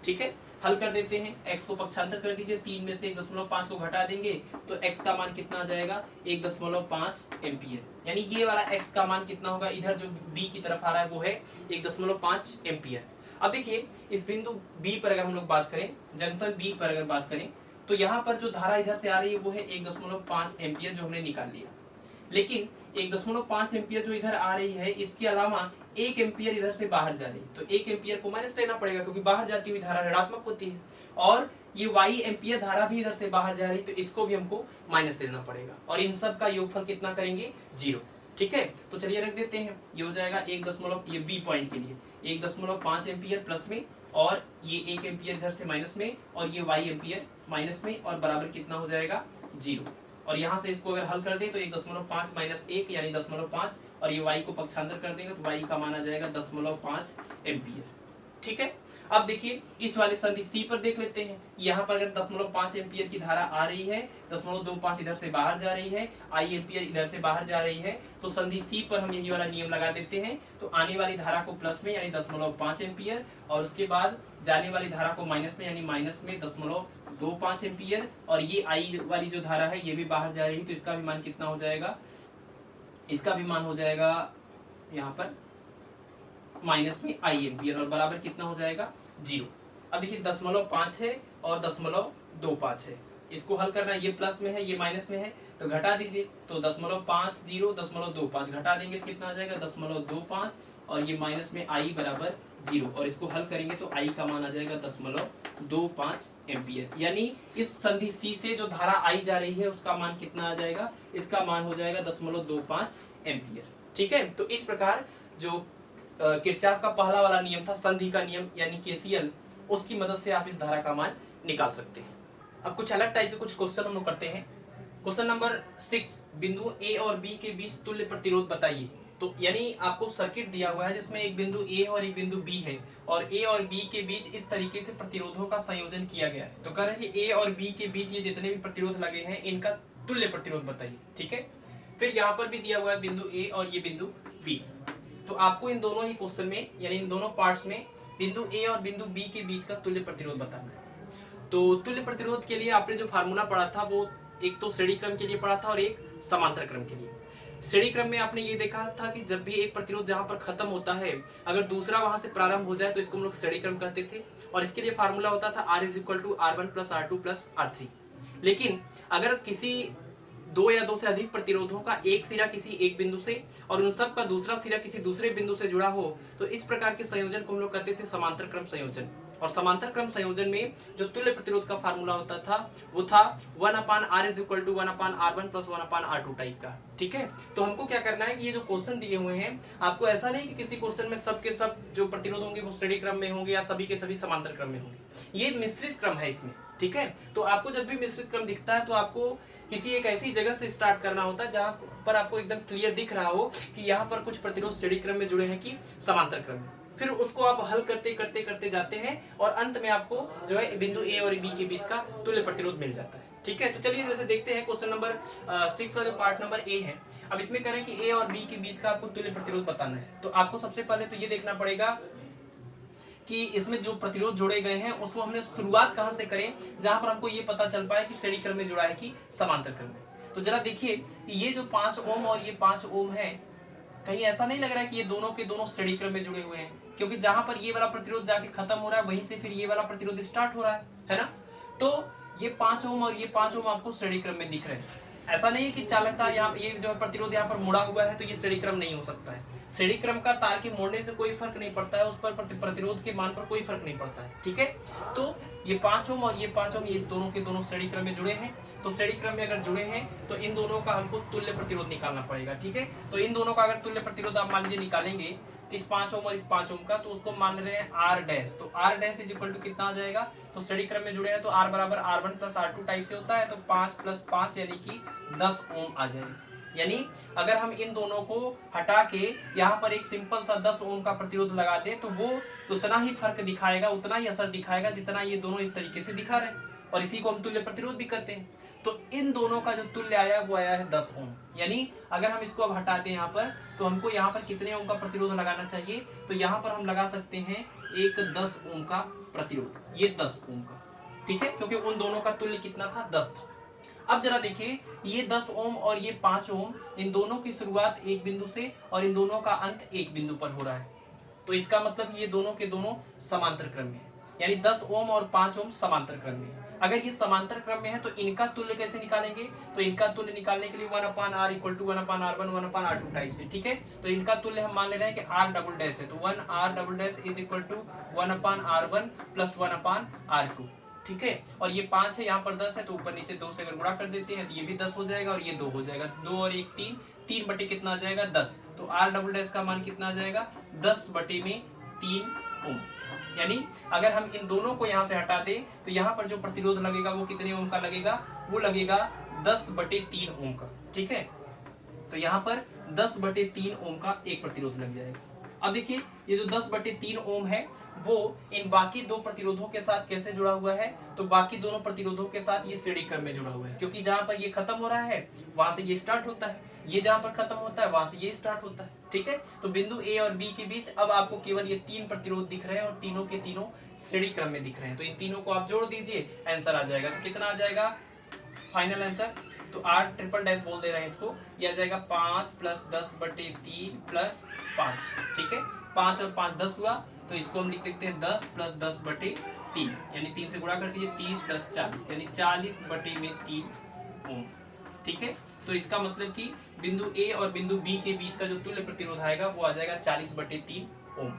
ठीक है, हल कर देते हैं। x को पक्षांतर कर दीजिए, 3 में से 1.5 को घटा देंगे तो x का मान कितना आ जाएगा 1.5 एम्पियर, यानी ये वाला x का मान कितना होगा, इधर जो b की तरफ आ रहा है वो है 1.5 एम्पियर। अब देखिए इस बिंदु b पर अगर हम लोग बात करें, जंक्शन b पर अगर बात करें तो यहाँ पर जो धारा इधर से आ रही है वो है 1.5 एम्पियर जो हमने निकाल लिया, लेकिन 1.5 एम्पियर जो इधर आ रही है इसके अलावा 1 एम्पियर इधर से बाहर जा रही है, तो 1 एम्पियर को माइनस लेना पड़ेगा क्योंकि बाहर जाती हुई धारा ऋणात्मक होती है और ये y एम्पियर धारा भी इधर से बाहर जा रही है, तो इसको भी हमको माइनस लेना पड़ेगा और इन सब का योगफल कितना करेंगे 0। ठीक है, तो चलिए रख देते हैं, ये हो जाएगा 1 ये b पॉइंट के लिए 1.5 एम्पियर प्लस में और ये 1 एम्पियर इधर से माइनस में और ये y एम्पियर माइनस में और बराबर कितना हो जाएगा 0। और यहाँ से इसको अगर हल कर दे तो 1.5 माइनस 1 यानी 0.5 और ये y को पक्षांतर कर देंगे तो y का मान आ जाएगा 0.5 एम्पियर। ठीक है, अब देखिए इस वाले संधि C पर देख लेते हैं। यहाँ पर अगर 0.5 एम्पियर की धारा आ रही है, 0.25 इधर से बाहर जा रही है, I एम्पियर इधर से बाहर जा रही है, तो संधि C पर हम यही वाला नियम लगा देते हैं। तो आने वाली धारा को प्लस में यानी 0.5 एम्पियर और उसके बाद जाने वाली धारा को माइनस में यानी माइनस में 0.25 एम्पियर और ये I वाली जो धारा है ये भी बाहर जा रही है, तो इसका भी मान कितना हो जाएगा, इसका भी मान हो जाएगा यहाँ पर माइनस में I एम्पियर और बराबर कितना हो जाएगा 0। अब देखिए 0.5 है और 0.25 है, इसको हल करना, ये प्लस में है ये माइनस में है तो घटा दीजिए, तो 0.5 0.25 घटा देंगे तो कितना आ जाएगा 0.25 और ये माइनस में I बराबर 0 और इसको हल करेंगे तो I का मान आ जाएगा 0.25 एम्पियर। यानी इस संधि C से जो धारा I जा रही है उसका मान कितना आ जाएगा, इसका मान हो जाएगा 0.25 एम्पियर। ठीक है, तो इस प्रकार जो किरचॉफ का पहला वाला नियम था संधि का नियम यानी केसीएल, उसकी मदद से आप इस धारा का मान निकाल सकते हैं। अब कुछ अलग टाइप के कुछ क्वेश्चन हम लोग करते हैं। क्वेश्चन नंबर 6, बिंदु ए और बी के बीच तुल्य प्रतिरोध बताइए। तो यानी आपको सर्किट दिया हुआ है जिसमें एक बिंदु ए और एक बिंदु बी है और ए और बी के बीच इस तरीके से प्रतिरोधों का संयोजन किया गया है। तो कह रहे हैं ए और बी के बीच ये जितने भी प्रतिरोध लगे हैं इनका तुल्य प्रतिरोध बताइए। ठीक है, फिर यहाँ पर भी दिया हुआ है बिंदु ए और ये बिंदु बी, तो आपको इन दोनों ही क्वेश्चन में यानी इन दोनों पार्ट्स में बिंदु ए और बिंदु बी के बीच का तुल्य प्रतिरोध बताना है। तो तुल्य प्रतिरोध के लिए आपने जो फार्मूला पढ़ा था वो एक तो श्रेणी क्रम के लिए पढ़ा था और एक समांतर क्रम के लिए। श्रेणी क्रम में आपने ये देखा था कि जब भी एक प्रतिरोध जहां पर खत्म होता है अगर दूसरा वहां से प्रारंभ हो जाए तो इसको हम लोग श्रेणी क्रम कहते थे और इसके लिए फार्मूला होता था R = R1 + R2 + R3। लेकिन अगर किसी दो या दो से अधिक प्रतिरोधों का एक सिरा किसी एक बिंदु से और उन सब का दूसरा सिरा किसी दूसरे बिंदु से जुड़ा हो तो इस प्रकार के संयोजन को हम लोग कहते थे समांतर क्रम संयोजन। और समांतर क्रम संयोजन में जो तुल्य प्रतिरोध का फार्मूला होता था वो था 1/R = 1/R1 + 1/R2 टाइप का। ठीक है, तो हमको क्या करना है कि ये जो क्वेश्चन दिए हुए हैं आपको ऐसा नहीं कि किसी क्वेश्चन में सब के सब जो प्रतिरोध होंगे वो श्रेणी क्रम में होंगे या सभी के सभी समांतर क्रम में होंगे, ये मिश्रित क्रम है इसमें। ठीक है, तो आपको जब भी मिश्रित क्रम दिखता है तो आपको किसी एक ऐसी जगह से स्टार्ट करना होता है जहां पर आपको एकदम क्लियर दिख रहा हो कि यहाँ पर कुछ प्रतिरोध श्रेणी क्रम में जुड़े हैं कि समांतर क्रम में, फिर उसको आप हल करते करते करते जाते हैं और अंत में आपको जो है बिंदु ए और बी के बीच का तुल्य प्रतिरोध मिल जाता है। ठीक है, तो चलिए जैसे देखते हैं क्वेश्चन नंबर 6 का जो पार्ट नंबर ए है। अब इसमें कह रहे हैं कि ए और बी के बीच का आपको तुल्य प्रतिरोध बताना है। तो आपको सबसे पहले तो ये देखना पड़ेगा कि इसमें जो प्रतिरोध जोड़े गए हैं उसको हमने शुरुआत कहां से करें जहां पर हमको ये पता चल पाए कि श्रेणी क्रम में जुड़ा है कि समांतर क्रम में। तो जरा देखिए ये जो 5 ओम और ये 5 ओम है, कहीं ऐसा नहीं लग रहा है कि ये दोनों के दोनों श्रेणी क्रम में जुड़े हुए हैं, क्योंकि जहां पर ये वाला प्रतिरोध जाके खत्म हो रहा है वहीं से फिर ये वाला प्रतिरोध स्टार्ट हो रहा है ना। तो ये 5 ओम और ये 5 ओम आपको श्रेणी क्रम में दिख रहे हैं। ऐसा नहीं है कि चालकता यहाँ ये जो प्रतिरोध यहाँ पर मुड़ा हुआ है तो ये श्रेणी क्रम नहीं हो सकता है। श्रेणी क्रम का तार के मोड़ने से कोई फर्क नहीं पड़ता है, उस पर प्रतिरोध के मान पर कोई फर्क नहीं पड़ता है। ठीक है, तो ये 5 ओम और ये 5 ओम, ये इस दोनों के दोनों श्रेणी क्रम में जुड़े हैं। तो श्रेणी क्रम में अगर जुड़े हैं तो इन दोनों का हमको तुल्य प्रतिरोध निकालना पड़ेगा। ठीक है, तो इन दोनों का अगर तुल्य प्रतिरोध आप मान लीजिए निकालेंगे, इस 5 ओम और इस 5 ओम का, तो उसको मान रहे हैं आर डैश। तो R dash is equal to कितना आ जाएगा, तो श्रेणी क्रम में जुड़े हैं तो आर बराबर R1 प्लस R2 टाइप से होता है, तो 5 प्लस 5 यानी कि 10 ओम आ जाएगा। यानी अगर हम इन दोनों को हटा के यहाँ पर एक सिंपल सा 10 ओम का प्रतिरोध लगा दें तो वो उतना ही फर्क दिखाएगा, उतना ही असर दिखाएगा जितना ये दोनों इस तरीके से दिखा रहे हैं, और इसी को हम तुल्य प्रतिरोध भी कहते हैं। तो इन दोनों का जो तुल्य आया वो आया है 10 ओम। यानी अगर हम इसको अब हटा दें यहाँ पर, तो हमको यहाँ पर कितने ओम का प्रतिरोध लगाना चाहिए, तो यहाँ पर हम लगा सकते हैं एक 10 ओम का प्रतिरोध, ये 10 ओम का। ठीक है, क्योंकि उन दोनों का तुल्य कितना था, 10 था। अब जरा देखिए, ये 10 ओम और ये 5 ओम, इन दोनों की शुरुआत एक बिंदु से और इन दोनों का अंत एक बिंदु पर हो रहा है। तो इसका मतलब ये दोनों के दोनों समांतर क्रम में है, यानी 10 ओम और 5 ओम समांतर क्रम में है। अगर ये समांतर क्रम में है तो इनका तुल्य कैसे निकालेंगे, तो इनका तुल्य निकालने के लिए 1/r equal to 1/r1 1/r2 type से। ठीक है, तो इनका तुल्य हम मान ले रहे हैं कि r डबल डैश है, तो 1r double dash is equal to 1/r1 plus 1/r2। ठीक है, और ये 5 है, यहाँ पर 10 है, तो ऊपर नीचे 2 से अगर गुणा कर देते हैं तो ये भी 10 हो जाएगा और ये 2 हो जाएगा। 2 और 1 3, 3 बटे कितना आ जाएगा, 10। तो r डबल डैश का मान कितना आ जाएगा, 10 बटे में 3 ओम। यानी अगर हम इन दोनों को यहाँ से हटा दें तो यहाँ पर जो प्रतिरोध लगेगा वो कितने ओम का लगेगा, वो लगेगा 10 बटे 3 ओम का। ठीक है, तो यहाँ पर 10 बटे 3 ओम का एक प्रतिरोध लग जाएगा। अब देखिए, ये जो 10 बटे 3 ओम है वो इन बाकी दो प्रतिरोधों के साथ कैसे जुड़ा हुआ है, तो बाकी दोनों प्रतिरोधों के साथ ये श्रेणी क्रम में जुड़ा हुआ है, क्योंकि जहां पर ये खत्म हो रहा है वहां से ये स्टार्ट होता है, ये जहां पर खत्म होता है वहां से ये स्टार्ट होता है। ठीक है, तो बिंदु ए और बी के बीच अब आपको केवल ये 3 प्रतिरोध दिख रहे हैं और तीनों के तीनों श्रेणी क्रम में दिख रहे हैं। तो इन तीनों को आप जोड़ दीजिए, आंसर आ जाएगा। तो कितना आ जाएगा फाइनल आंसर, तो r ट्रिपल डैश बोल दे रहे हैं इसको, ये आ जाएगा 5 प्लस 10 बटे 3 प्लस 5। ठीक है, 5 और 5 10 हुआ, तो इसको हम लिख देते हैं 10 प्लस 10 बटे 3, यानी 3 से गुणा कर दीजिए, 30 10 40, यानी 40 बटे में 3 ओम। ठीक है, तो इसका मतलब कि बिंदु ए और बिंदु बी के बीच का जो तुल्य प्रतिरोध आएगा वो आ जाएगा 40 बटे 3 ओम।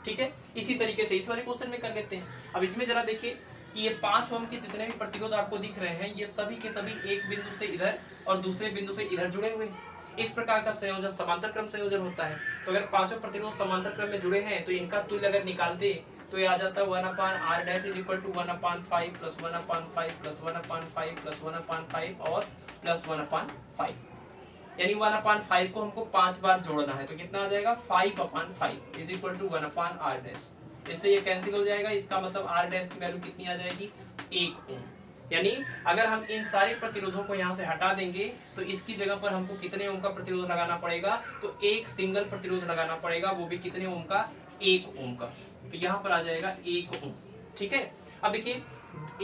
ठीक है, इसी तरीके से इस वाले क्वेश्चन में कर लेते हैं। अब इसमें जरा देखिए कि ये 5 ओम के जितने भी प्रतिरोध आपको दिख रहे हैं ये सभी के सभी एक बिंदु से इधर और दूसरे बिंदु से इधर जुड़े हुए हैं। इस प्रकार का संयोजन समांतर क्रम संयोजन होता है। तो अगर पांचों प्रतिरोध समांतर क्रम में जुड़े हैं तो इनका तुल्य अगर निकाल दे तो ये आ जाता है 1/r dash is equal to 1/5 plus 1/5 plus 1/5 plus 1/5 और प्लस 1/5, यानी 1/5 को हमको 5 बार जोड़ना है, तो कितना आ जाएगा 5/5 is equal to 1/r dash. इससे ये कैंसिल हो जाएगा, इसका मतलब r डैश की वैल्यू कितनी आ जाएगी 1 ओम। यानी अगर हम इन सारे प्रतिरोधों को यहाँ से हटा देंगे तो इसकी जगह पर हमको कितने ओम का प्रतिरोध लगाना पड़ेगा, तो एक सिंगल प्रतिरोध लगाना पड़ेगा, वो भी कितने ओम का 1 ओम का। तो यहाँ पर आ जाएगा 1 ओम। ठीक है, अब देखिए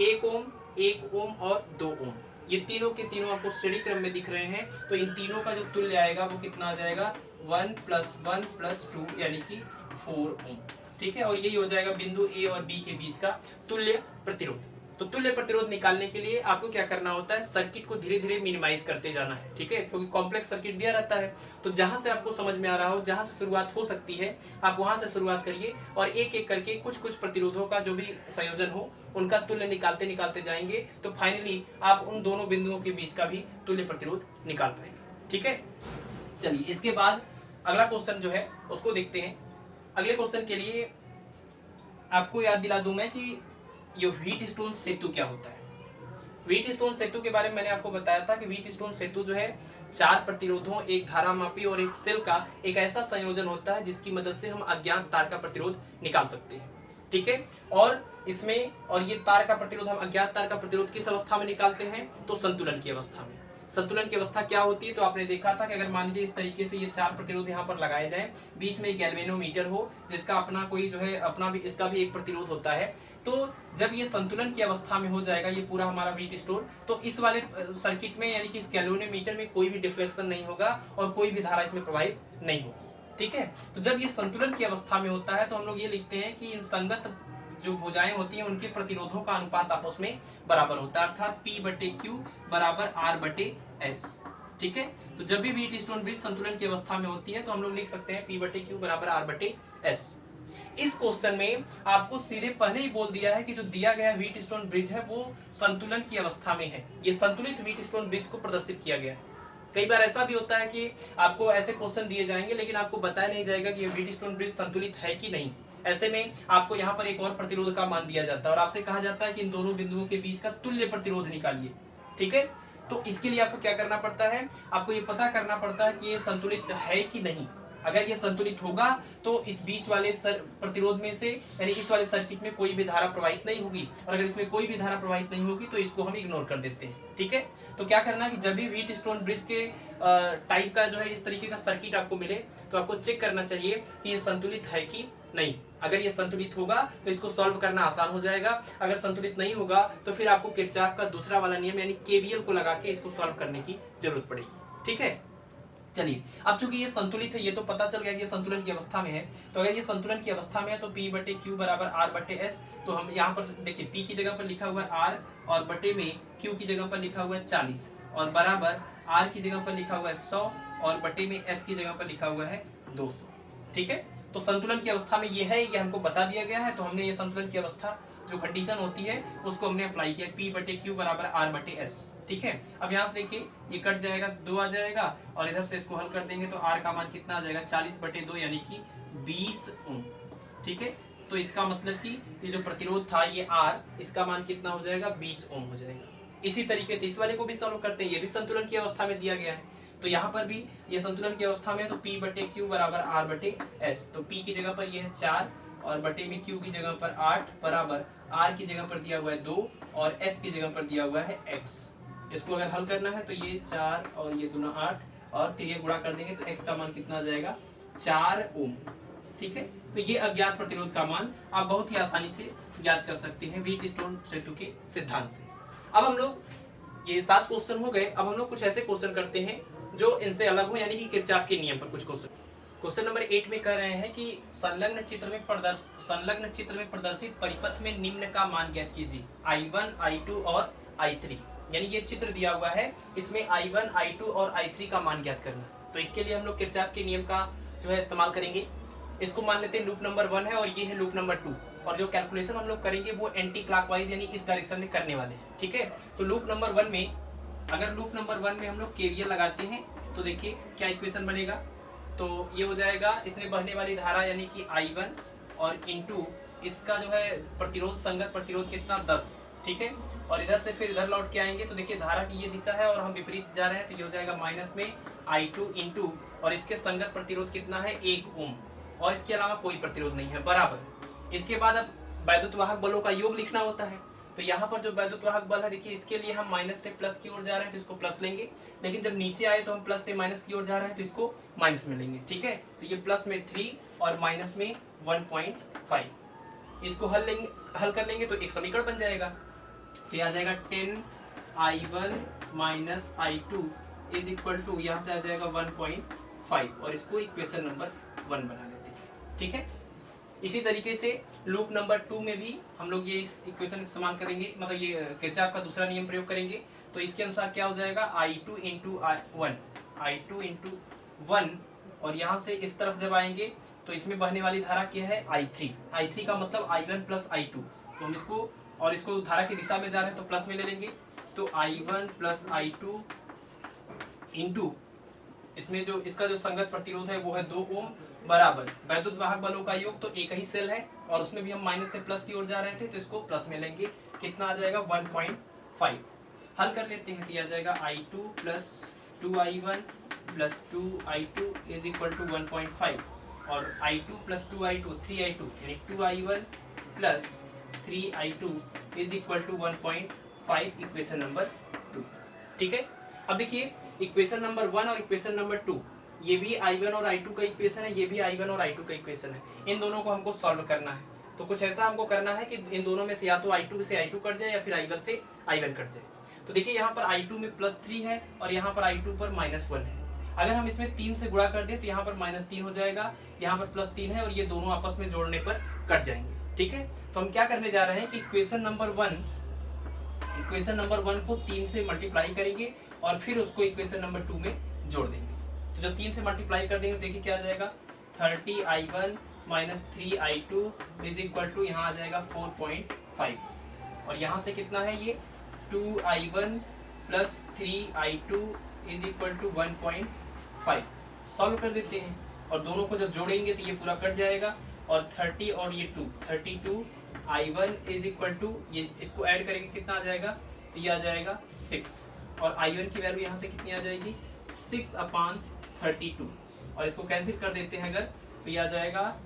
1 ओम 1 ओम और 2 ओम, ये तीनों के तीनों आपको श्रेणी क्रम में दिख रहे हैं। तो इन तीनों का जो तुल्य आएगा वो कितना आ जाएगा 1 + 1 + 2 यानी कि 4 ओम। ठीक है, और यही हो जाएगा बिंदु ए और बी के बीच का तुल्य प्रतिरोध। तो तुल्य प्रतिरोध निकालने के लिए आपको क्या करना होता है, सर्किट को धीरे धीरे मिनिमाइज करते जाना है। ठीक है, क्योंकि कॉम्प्लेक्स सर्किट दिया रहता है, तो जहां से आपको समझ में आ रहा हो, जहां से शुरुआत हो सकती है आप वहां से शुरुआत करिए और एक एक करके कुछ कुछ प्रतिरोधों का जो भी संयोजन हो उनका तुल्य निकालते निकालते जाएंगे, तो फाइनली आप उन दोनों बिंदुओं के बीच का भी तुल्य प्रतिरोध निकाल पाएंगे। ठीक है, चलिए इसके बाद अगला क्वेश्चन जो है उसको देखते हैं। अगले क्वेश्चन के लिए आपको याद दिला दूं मैं कि ये व्हीटस्टोन सेतु क्या होता है। व्हीटस्टोन सेतु के बारे में मैंने आपको बताया था कि व्हीटस्टोन सेतु जो है 4 प्रतिरोधों, एक धारामापी और एक सेल का एक ऐसा संयोजन होता है जिसकी मदद से हम अज्ञात तार का प्रतिरोध निकाल सकते हैं। ठीक है, और इसमें और ये तार का प्रतिरोध, हम अज्ञात तार का प्रतिरोध किस अवस्था में निकालते हैं, तो संतुलन की अवस्था में। संतुलन की अवस्था क्या होती है, तो आपने देखा था कि अगर मान लीजिए इस तरीके से ये 4 प्रतिरोध यहाँ पर लगाए जाएं, बीच में एक गैल्वेनोमीटर हो जिसका अपना कोई जो है अपना भी इसका भी एक प्रतिरोध होता है, तो जब ये संतुलन की अवस्था में हो जाएगा ये पूरा हमारा व्हीटस्टोन, तो इस वाले सर्किट में यानी कि इस गैल्वेनोमीटर में कोई भी डिफ्लेक्शन नहीं होगा और कोई भी धारा इसमें प्रवाहित नहीं होगी। ठीक है, तो जब ये संतुलन की अवस्था में होता है तो हम लोग ये लिखते हैं कि इन संगत जो भुजाएं होती हैं उनके प्रतिरोधों का अनुपात आपस में बराबर होता है, अर्थात P/Q = R/S। ठीक है। तो जब भी व्हीट स्टोन ब्रिज संतुलन की अवस्था में होती है तो हम लोग लिख सकते हैं P/Q बराबर R/S। इस क्वेश्चन में आपको सीधे पहले ही बोल दिया है कि जो दिया गया व्हीट स्टोन ब्रिज है वो संतुलन की अवस्था में है। ये संतुलित व्हीट स्टोन ब्रिज को प्रदर्शित किया गया है। कई बार ऐसा भी होता है कि आपको ऐसे क्वेश्चन दिए जाएंगे लेकिन आपको बताया नहीं जाएगा कि ये व्हीट स्टोन ब्रिज संतुलित है कि नहीं। ऐसे में आपको यहाँ पर एक और प्रतिरोध का मान दिया जाता है और आपसे कहा जाता है कि इन दोनों बिंदुओं के बीच का तुल्य प्रतिरोध निकालिए। ठीक है, तो इसके लिए आपको क्या करना पड़ता है, आपको ये पता करना पड़ता है कि ये संतुलित है कि नहीं। अगर ये संतुलित होगा तो इस बीच वाले प्रतिरोध में से यानी इस वाले सर्किट में कोई भी धारा प्रवाहित नहीं होगी, और अगर इसमें कोई भी धारा प्रवाहित नहीं होगी तो इसको हम इग्नोर कर देते हैं। ठीक है, तो क्या करना है कि जब भी व्हीट स्टोन ब्रिज के टाइप का जो है इस तरीके का सर्किट आपको मिले तो आपको चेक करना चाहिए कि ये संतुलित है कि नहीं। अगर ये संतुलित होगा तो इसको सॉल्व करना आसान हो जाएगा, अगर संतुलित नहीं होगा तो फिर आपको किरचॉफ का दूसरा वाला नियम यानी केवीएल को लगा के इसको सॉल्व करने की जरूरत पड़ेगी। ठीक है, चलिए अब चूंकि ये संतुलित है, ये तो पता चल गया कि ये संतुलन की अवस्था में है। तो अगर ये संतुलन की अवस्था में है तो P/Q बराबर R/S। तो हम यहाँ पर देखिए P की जगह पर लिखा हुआ है R और बटे में Q की जगह पर लिखा हुआ है 40 और बराबर R की जगह पर लिखा हुआ है 100 और बटे में S की जगह पर लिखा हुआ है 200। ठीक है, तो संतुलन की अवस्था में ये है, ये हमको बता दिया गया है। तो हमने ये संतुलन की अवस्था जो कंडीशन होती है उसको हमने अप्लाई किया P/Q बराबर R/S। ठीक है, अब यहाँ से देखिए ये कट जाएगा, 2 आ जाएगा और इधर से इसको हल कर देंगे तो R का मान कितना आ जाएगा 40/2 यानी कि 20 ओम। ठीक है, तो इसका मतलब कि ये जो प्रतिरोध था ये R, इसका मान कितना हो जाएगा 20 ओम हो जाएगा। इसी तरीके से इस वाले को भी सॉल्व करते हैं, ये भी संतुलन की अवस्था में दिया गया है। तो यहाँ पर भी ये संतुलन की अवस्था में है तो P/Q बराबर R/S। तो P की जगह पर ये है 4 और बटे में Q की जगह पर 8 बराबर R की जगह पर दिया हुआ है 2 और S की जगह पर दिया हुआ है X। इसको अगर हल करना है तो ये 4 और ये दूना 8 और 3 गुणा कर देंगे तो X का मान कितना आ जाएगा 4 ओम। ठीक है, तो ये अज्ञात प्रतिरोध का मान आप बहुत ही आसानी से ज्ञात कर सकते हैं व्हीट स्टोन सेतु के सिद्धांत से। अब हम लोग ये 7 क्वेश्चन हो गए, अब हम लोग कुछ ऐसे क्वेश्चन करते हैं जो इनसे अलग हो यानी कि किरचॉफ के नियम पर कुछ क्वेश्चन। क्वेश्चन नंबर 8 में कह रहे हैं कि संलग्न चित्र में प्रदर्शित परिपथ में निम्न का मान ज्ञात कीजिए, I1, I2 और I3। यानी ये चित्र दिया हुआ है, इसमें I1, I2 और I3 का मान ज्ञात करना। तो इसके लिए हम लोग किरचॉफ के नियम का जो है इस्तेमाल करेंगे। इसको मान लेते हैं लूप नंबर 1 है और ये है लूप नंबर 2, और जो कैलकुलेशन हम लोग करेंगे वो एंटी क्लॉकवाइज यानी इस डायरेक्शन में करने वाले हैं। ठीक है, तो लूप नंबर 1 में अगर लूप नंबर 1 में हम लोग केवीएल लगाते हैं तो देखिए क्या इक्वेशन बनेगा। तो ये हो जाएगा, इसमें बहने वाली धारा यानी कि I1 और इंटू इसका जो है प्रतिरोध, संगत प्रतिरोध कितना 10। ठीक है, और इधर से फिर इधर लौट के आएंगे तो देखिए धारा की ये दिशा है और हम विपरीत जा रहे हैं तो ये हो जाएगा माइनस में I2 इंटू और इसके संगत प्रतिरोध कितना है 1 ओम और इसके अलावा कोई प्रतिरोध नहीं है बराबर। इसके बाद अब वैद्युत वाहक बलों का योग लिखना होता है। तो यहाँ पर जो वैद्युत वाहक बल है देखिए इसके लिए हम माइनस से प्लस की ओर जा रहे हैं तो इसको प्लस लेंगे, लेकिन जब नीचे आए तो हम प्लस से माइनस की ओर जा रहे हैं तो इसको माइनस में लेंगे। ठीक है, तो ये प्लस में 3 और माइनस में 1.5। इसको हल कर लेंगे तो एक समीकरण बन जाएगा। तो ये आ जाएगा 10I1 minus I2 is equal to, यहाँ से आ जाएगा 1.5 और इसको इक्वेशन नंबर 1 बना लेते हैं। ठीक है, इसी तरीके से लूप नंबर 2 में भी हम लोग ये इक्वेशन इस्तेमाल करेंगे, मतलब ये किरचॉफ का दूसरा नियम प्रयोग करेंगे। तो इसके अनुसार क्या हो जाएगा I2 इंटू 1 और यहाँ से इस तरफ जब आएंगे तो इसमें बहने वाली धारा क्या है I3 का मतलब I1 प्लस I2। तो हम इसको और इसको धारा की दिशा में जा रहे हैं तो प्लस में ले लेंगे तो I1 प्लस I2 इंटू इसमें जो इसका जो संगत प्रतिरोध है वो है 2 ओम बराबर वैद्युत वाहक बलों का योग। तो एक ही सेल है और उसमें भी हम माइनस से प्लस की ओर जा रहे थे तो इसको प्लस में लेंगे, कितना आ जाएगा 1.5। हल कर लेते हैं तो ये आ जाएगा I2 plus 2I1 plus 2I2 is equal to 1.5 और I2 प्लस 2I2 3I2 यानी 2I1 plus 3I2 is equal to 1.5 equation number 2। ठीक है, अब देखिए इक्वेशन नंबर 1 और इक्वेशन नंबर 2 ये भी I1 और I2 का इक्वेशन है, ये भी I1 और I2 का इक्वेशन है। इन दोनों को हमको सॉल्व करना है। तो कुछ ऐसा हमको करना है कि इन दोनों में से या तो I2 से I2 कट जाए या फिर I1 से I1 कट जाए। तो देखिए यहाँ पर I2 में +3 है और यहाँ पर I2 पर -1 है। अगर हम इसमें 3 से गुणा कर दें तो यहाँ पर -3 हो जाएगा, यहाँ पर +3 है और ये दोनों आपस में जोड़ने पर कट जाएंगे। ठीक है, तो हम क्या करने जा रहे हैं कि इक्वेशन नंबर 1 को 3 से मल्टीप्लाई करेंगे और फिर उसको इक्वेशन नंबर 2 में जोड़ देंगे। तो जब 3 से मल्टीप्लाई कर देंगे देखिए क्या आ जाएगा 30i1 minus 3i2 is equal to यहाँ आ जाएगा 4.5 और यहाँ से कितना है ये 2i1 plus 3i2 is equal to 1.5। Solve कर देते हैं और दोनों को जब जोड़ेंगे तो ये पूरा कट जाएगा और 30 और ये 2 32i1 इज इक्वल टू ये इसको ऐड करेंगे कितना आ जाएगा तो ये आ जाएगा 6 और i1 की वैल्यू यहाँ से कितनी आ जाएगी 6/32 और इसको कैंसिल कर देते हैं अगर तो ये आ जाएगा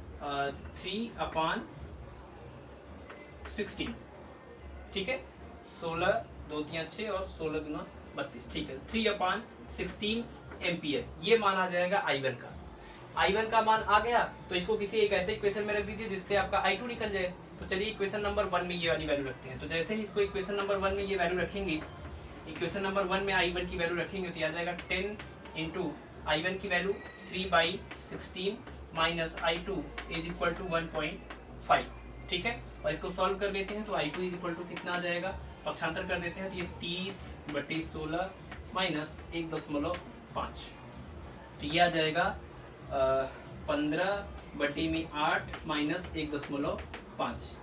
3/16। ठीक है 16 2 3 6 और 16 दूना 32। ठीक है 3/16 एम्पियर ये मान आ जाएगा i1 का। i1 का मान आ गया तो इसको किसी एक ऐसे इक्वेशन में रख दीजिए जिससे आपका i2 निकल जाए। तो चलिए इक्वेशन नंबर 1 में ये वाली वैल्यू रखते हैं। तो जैसे ही इसको इक्वेशन नंबर 1 में ये वैल्यू रखेंगे इक्वेशन नंबर 1 में i1 की वैल्यू रखेंगे तो ये आ जाएगा 10 इंटू i1 की value 3/16 minus i2 is equal to 1.5। ठीक है और इसको सॉल्व कर लेते हैं तो i2 इज इक्वल टू कितना आ जाएगा पक्षांतर कर देते हैं तो ये 30/16 माइनस 1.5 तो ये आ जाएगा 15/8 माइनस 1.5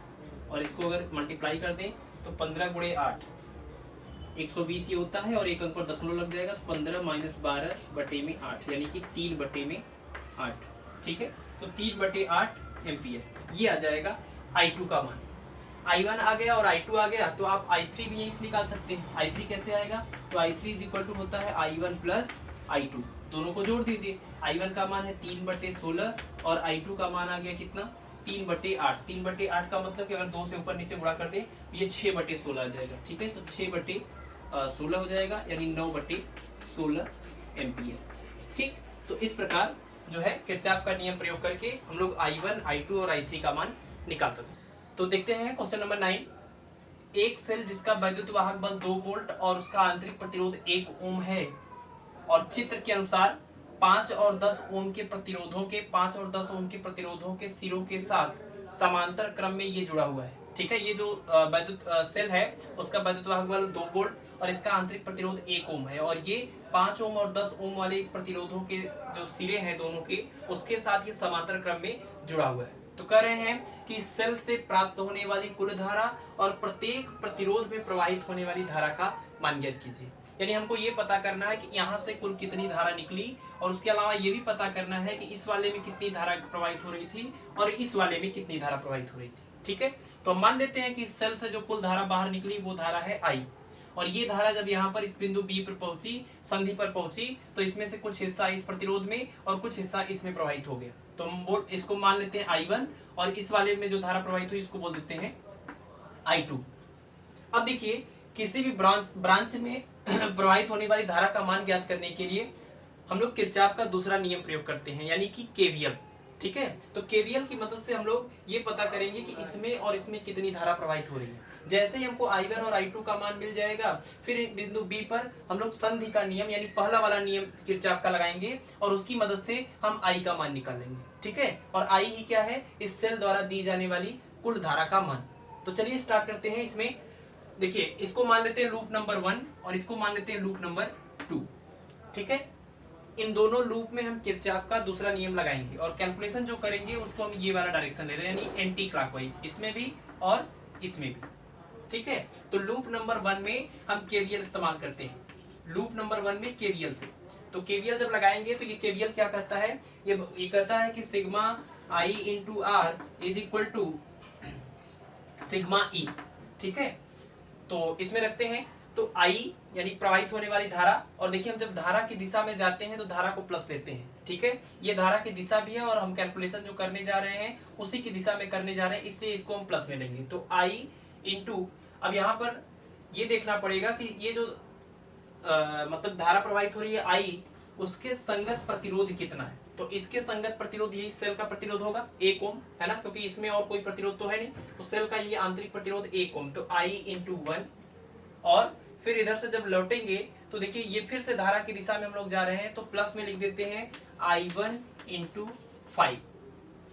और इसको अगर मल्टीप्लाई कर दें तो 15 गुणे 8 120 ये होता है और एक अंक पर दशमलव लग जाएगा 15 माइनस 12/8 यानी कि 3/8। ठीक है तो 3/8 एम्पियर ये आ जाएगा i2 का मान। i1 आ गया और i2 आ गया तो आप i3 भी यहीं से निकाल सकते हैं। i3 कैसे आएगा तो i3 इज इक्वल टू होता है i1 प्लस i2 दोनों को जोड़ दीजिए। i1 का मान है 3/16 और i2 का मान आ गया कितना 3/8। 3/8 का मतलब कि अगर 2 से ऊपर नीचे गुणा कर दें ये 6/16 आ जाएगा। ठीक है तो 6/16 हो जाएगा यानी 9/16 एम्पियर। ठीक तो इस प्रकार जो है किरचॉफ का नियम प्रयोग करके हम लोग i1, i2 और i3 का मान निकाल सकते हैं। तो देखते हैं क्वेश्चन नंबर 9। एक सेल जिसका वैद्युत वाहक बल 2 वोल्ट और उसका आंतरिक प्रतिरोध 1 ओम है और चित्र के अनुसार 5 और 10 ओम के प्रतिरोधों के सिरों के साथ समांतर क्रम में ये जुड़ा हुआ है। ठीक है ये जो वैद्युत सेल है उसका वैद्युत वाहक बल 2 वोल्ट और इसका आंतरिक प्रतिरोध 1 ओम है और ये 5 ओम और 10 ओम वाले इस प्रतिरोधों के जो सिरे हैं दोनों के उसके साथ ये समांतर क्रम में जुड़ा हुआ है। तो कह रहे हैं कि सेल से प्राप्त होने वाली कुल धारा और प्रत्येक प्रतिरोध में प्रवाहित होने वाली धारा का मान ज्ञात कीजिए। यानी हमको ये पता करना है कि यहाँ से कुल कितनी धारा निकली और उसके अलावा ये भी पता करना है कि इस वाले में कितनी धारा प्रवाहित हो रही थी और इस वाले में कितनी धारा प्रवाहित हो रही थी। ठीक है तो मान लेते हैं कि इस सेल से जो कुल धारा बाहर निकली वो धारा है I और ये धारा जब यहाँ पर इस बिंदु B पर पहुंची संधि पर पहुंची तो इसमें से कुछ हिस्सा इस प्रतिरोध में और कुछ हिस्सा इसमें प्रवाहित हो गया। तो हम इसको मान लेते हैं I1 और इस वाले में जो धारा प्रवाहित हुई इसको बोल देते हैं I2। अब देखिए किसी भी ब्रांच में प्रवाहित होने वाली धारा का मान ज्ञात करने के लिए हम लोग किरचॉफ का दूसरा नियम प्रयोग करते हैं यानी कि केवीएल। ठीक है तो केवीएल की मदद से हम लोग ये पता करेंगे कि इसमें और इसमें कितनी धारा प्रवाहित हो रही है। जैसे ही हमको I1 और I2 का मान मिल जाएगा फिर बिंदु B पर हम लोग संधि का नियम यानी पहला वाला नियम किरचॉफ का लगाएंगे और उसकी मदद से हम I का मान निकालेंगे। ठीक है और I ही क्या है इस सेल द्वारा दी जाने वाली कुल धारा का मान। तो चलिए स्टार्ट करते हैं। इसमें देखिए इसको मान लेते हैं लूप नंबर 1 और इसको मान लेते हैं लूप नंबर 2। ठीक है इन दोनों लूप में हम किरचॉफ का दूसरा नियम लगाएंगे और कैलकुलेशन जो करेंगे उसको हम ये वाला डायरेक्शन ले रहे हैं यानी एंटी क्लॉकवाइज इसमें भी और इसमें भी। ठीक है तो लूप नंबर 1 में हम केवीएल इस्तेमाल करते हैं। लूप नंबर 1 में केवीएल से तो केवीएल जब लगाएंगे तो ये केवीएल क्या कहता है ये कहता है कि sigma I into R is equal to sigma E. ठीक है तो इसमें रखते हैं तो I यानी प्रवाहित होने वाली धारा और देखिए हम जब धारा की दिशा में जाते हैं तो धारा को प्लस लेते हैं। ठीक है ये धारा की दिशा भी है और हम कैलकुलेशन जो करने जा रहे हैं उसी की दिशा में करने जा रहे हैं इसलिए इसको हम प्लस में लेंगे। तो I इंटू अब यहाँ पर ये देखना पड़ेगा कि ये जो मतलब धारा प्रवाहित हो रही है I उसके संगत प्रतिरोध कितना है। तो इसके संगत प्रतिरोध यही सेल का प्रतिरोध होगा 1 ओम है ना क्योंकि इसमें और कोई प्रतिरोध तो है नहीं तो सेल का ये आंतरिक प्रतिरोध 1 ओम। तो I इंटू 1 और फिर इधर से जब लौटेंगे तो देखिए ये फिर से धारा की दिशा में हम लोग जा रहे हैं तो प्लस में लिख देते हैं I1 इंटू 5।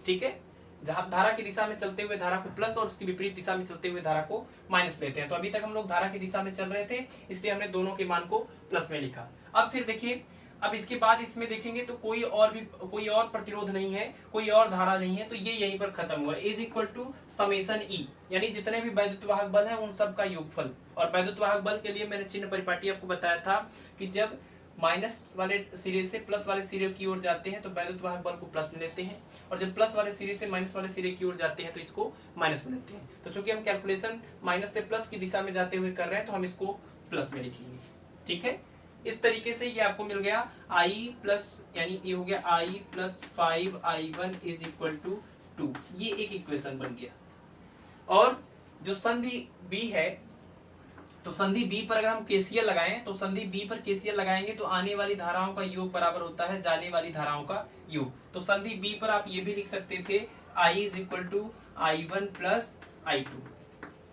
ठीक है जहां धारा की दिशा में चलते हुए धारा को प्लस और उसकी विपरीत दिशा में चलते हुए धारा को माइनस लेते हैं। तो अभी तक हम लोग धारा की दिशा में चल रहे थे, इसलिए हमने दोनों के मान को प्लस में लिखा। अब फिर देखिए, अब इसके बाद इसमें देखेंगे तो कोई और प्रतिरोध नहीं है, कोई और धारा नहीं है, तो ये यहीं पर खत्म हुआ। इज इक्वल टू समेशन ई, यानी जितने भी वैद्युत वाहक बल हैं उन सब का योगफल। और वैद्युत वाहक बल के लिए मैंने चिन्ह परिपाटी आपको बताया था कि जब माइनस वाले सिरे से प्लस वाले सिरे की ओर जाते हैं तो वैद्युत वाहक बल को प्लस में लेते हैं, और जब प्लस वाले सिरे से माइनस वाले सिरे की ओर जाते हैं तो इसको माइनस में लेते हैं। तो चूंकि हम कैलकुलेशन माइनस से प्लस की दिशा में जाते हुए कर रहे हैं तो हम इसको प्लस में लिखेंगे। ठीक है, इस तरीके से ये आपको मिल गया आई प्लस, यानी ये हो गया i plus 5i1 is equal to 2। ये एक इक्वेशन बन गया। और जो संधि बी है, तो संधि बी पर अगर हम केसीएल लगाएं तो संधि बी पर केसीएल लगाएंगे तो आने वाली धाराओं का योग बराबर होता है जाने वाली धाराओं का योग। तो संधि बी पर आप ये भी लिख सकते थे i is equal to i1 plus i2,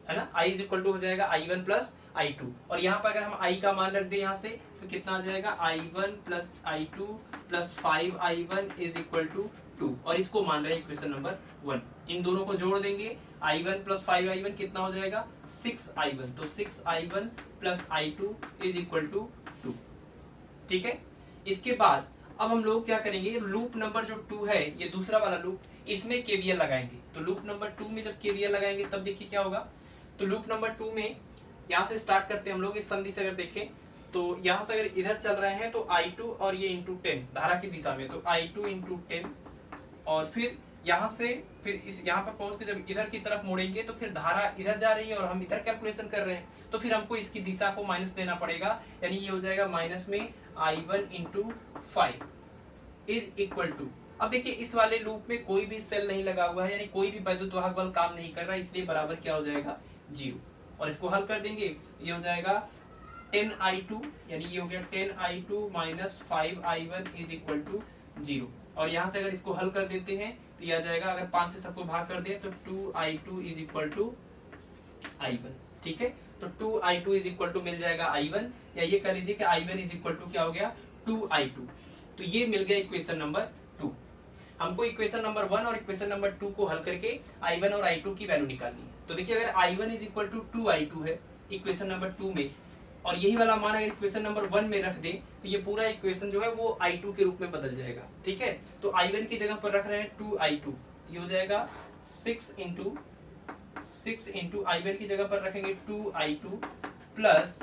है ना। आई इज इक्वल टू हो जाएगा i1 प्लस i2, और यहाँ पर अगर हम i का मान रख दें यहाँ से तो कितना आ जाएगा i1 plus i2 plus 5i1 is equal to 2, और इसको मान रहे हैं इक्वेशन नंबर 1। इन दोनों को जोड़ देंगे, i1 प्लस 5i1 कितना हो जाएगा 6i1, तो 6i1 plus i2 is equal to 2। ठीक है, इसके बाद अब हम लोग क्या करेंगे, लूप नंबर जो 2 है, ये दूसरा वाला लूप, इसमें केवीएल लगाएंगे। तो लूप नंबर 2 में जब केवीएल लगाएंगे तब देखिए क्या होगा। तो लूप नंबर 2 में यहाँ से स्टार्ट करते हैं हम लोग। इस संधि से अगर देखें तो यहाँ से अगर इधर चल रहे हैं तो i2 और ये इंटू 10 धारा की दिशा में, तो i2 इंटू 10, और फिर यहाँ से फिर इस यहाँ पर पहुंच के जब इधर की तरफ मुड़ेंगे तो फिर धारा इधर जा रही है और हम इधर कैलकुलेशन कर रहे हैं, तो फिर हमको इसकी दिशा को माइनस लेना पड़ेगा, यानी ये हो जाएगा माइनस में i1 into 5 is equal to. अब देखिए इस वाले लूप में कोई भी सेल नहीं लगा हुआ है, यानी कोई भी वैद्युत वाहक बल काम नहीं कर रहा है, इसलिए बराबर क्या हो जाएगा 0। और इसको हल कर देंगे, ये हो जाएगा 10i2, यानी ये हो गया 10i2 minus 5i1 is equal to 0। और यहाँ से अगर इसको हल कर देते हैं तो यह आ जाएगा, अगर 5 से सबको भाग कर दें तो 2i2 is equal to i1। ठीक है, तो 2i2 इज इक्वल टू मिल जाएगा i1, या ये कह लीजिए कि i1 इज इक्वल टू क्या हो गया 2i2। तो ये मिल गया इक्वेशन नंबर 2। हमको इक्वेशन नंबर 1 और इक्वेशन नंबर 2 को हल करके i1 और i2 की वैल्यू निकालनी है। तो देखिए अगर i1 is equal to 2i2 है इक्वेशन नंबर 2 में, और यही वाला मान अगर इक्वेशन नंबर 1 में रख दें तो ये पूरा इक्वेशन जो है वो i2 के रूप में बदल जाएगा। ठीक है, तो i1 की जगह पर रख रहे हैं 2i2, ये हो जाएगा 6 इंटू i1 की जगह पर रखेंगे 2i2 plus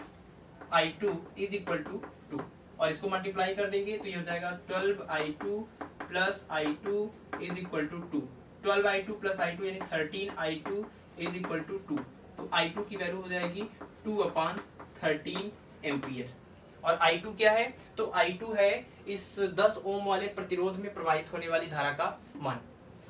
i2 is equal to 2, और इसको मल्टीप्लाई कर देंगे तो ये हो जाएगा 12i2 plus i2 is equal to 2। 12i2 plus i2 यानी 13i2 इज इक्वल टू 2। तो i2 की वैल्यू हो जाएगी 2/13 एम्पियर। और i2 क्या है, तो i2 है इस 10 ओम वाले प्रतिरोध में प्रवाहित होने वाली धारा का मान।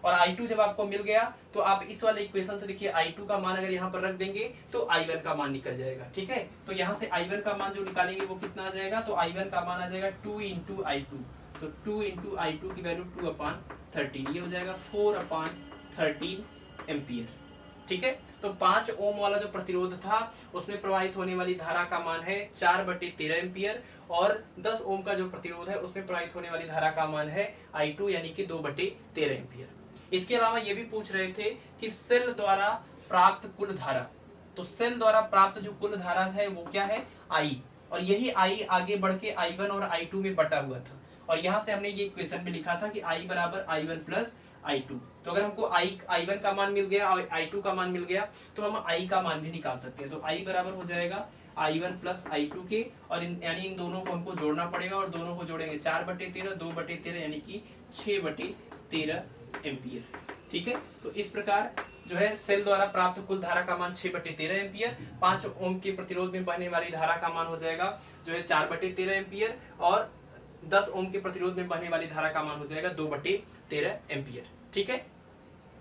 और i2 जब आपको मिल गया तो आप इस वाले इक्वेशन से देखिए i2 का मान अगर यहाँ पर रख देंगे तो i1 का मान निकल जाएगा। ठीक है, तो यहाँ से i1 का मान जो निकालेंगे वो कितना आ जाएगा, तो i1 का मान आ जाएगा 2 इंटू i2, तो 2 इंटू i2 की वैल्यू 2/13, ये हो जाएगा 4/13 एम्पियर। ठीक है, तो 5 ओम वाला जो प्रतिरोध था उसमें प्रवाहित होने वाली धारा का मान है 4/13 एम्पियर, और 10 ओम का जो प्रतिरोध है उसमें प्रवाहित होने वाली धारा का मान है i2 यानी कि 2/13 एम्पियर। इसके अलावा ये भी पूछ रहे थे कि सेल द्वारा प्राप्त कुल धारा, तो सेल द्वारा प्राप्त जो कुल धारा है वो क्या है I, और यही I आगे बढ़ के i1 और i2 में बटा हुआ था, और यहाँ से हमने ये इक्वेशन में लिखा था कि I बराबर i1 प्लस i2। तो अगर हमको i1 का मान मिल गया और i2 का मान मिल गया तो हम I का मान भी निकाल सकते हैं। तो I बराबर हो जाएगा i1 प्लस i2 के, और यानी इन दोनों को हमको जोड़ना पड़ेगा, और दोनों को जोड़ेंगे 4/13 2/13 यानी कि 6/13 एम्पियर। ठीक है, तो इस प्रकार जो है सेल द्वारा प्राप्त कुल धारा का मान 6/13 एम्पियर, 5 ओम के प्रतिरोध में बहने वाली धारा का मान हो जाएगा जो है 4/13 एम्पियर, और 10 ओम के प्रतिरोध में बहने वाली धारा का मान हो जाएगा 2/13 एम्पियर। ठीक है,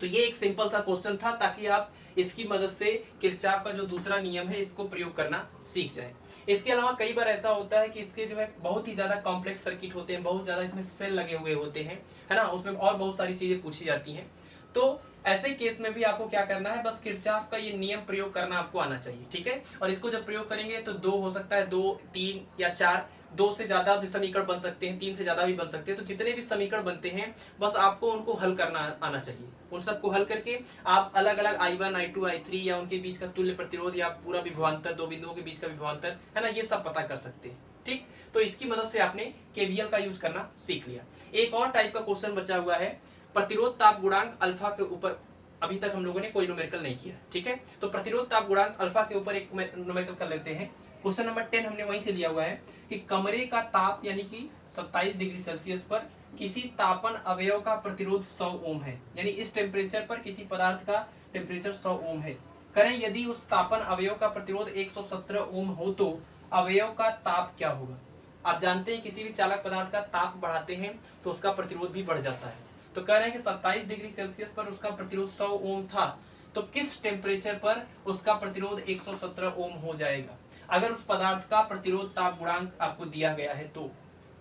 तो ये एक सिंपल सा क्वेश्चन था ताकि आप इसकी मदद से किरचॉफ का जो दूसरा नियम है इसको प्रयोग करना सीख जाए। इसके अलावा कई बार ऐसा होता है कि इसके जो है बहुत ही ज्यादा कॉम्प्लेक्स सर्किट होते हैं, बहुत ज्यादा इसमें सेल लगे हुए होते हैं, है ना, उसमें और बहुत सारी चीजें पूछी जाती हैं। तो ऐसे केस में भी आपको क्या करना है, बस किरचॉफ का ये नियम प्रयोग करना आपको आना चाहिए, ठीक है। और इसको जब प्रयोग करेंगे तो दो हो सकता है, 2, 3 या 4, 2 से ज्यादा भी समीकरण बन सकते हैं, 3 से ज्यादा भी बन सकते हैं। तो जितने भी समीकरण बनते हैं बस आपको उनको हल करना आना चाहिए। उन सबको हल करके आप अलग अलग I1, I2, I3 या उनके बीच का तुल्य प्रतिरोध या पूरा विभवांतर, दो बिंदुओं के बीच का विभवांतर है ना, ये सब पता कर सकते हैं, ठीक। तो इसकी मदद से आपने केवीएल का यूज करना सीख लिया। एक और टाइप का क्वेश्चन बचा हुआ है, प्रतिरोध ताप गुणांक अल्फा के ऊपर अभी तक हम लोगों ने कोई न्यूमेरिकल नहीं किया, ठीक है। तो प्रतिरोध ताप गुणांक अल्फा के ऊपर एक न्यूमेरिकल कर लेते हैं। क्वेश्चन नंबर 10 हमने वहीं से लिया हुआ है कि कमरे का ताप यानी कि 27 डिग्री सेल्सियस पर किसी तापन अवयव का प्रतिरोध 100 ओम है, यानी इस टेम्परेचर पर किसी पदार्थ का टेम्परेचर 100 ओम है। करें यदि उस तापन अवयव का प्रतिरोध 117 ओम हो तो अवयव का ताप क्या होगा। आप जानते हैं किसी भी चालक पदार्थ का ताप बढ़ाते हैं तो उसका प्रतिरोध भी बढ़ जाता है। तो कह रहे हैं कि 27 डिग्री सेल्सियस पर उसका प्रतिरोध 100 ओम था, तो किस टेम्परेचर पर उसका प्रतिरोध 117 ओम हो जाएगा, अगर उस पदार्थ का प्रतिरोध ताप गुणांक आपको दिया गया है तो,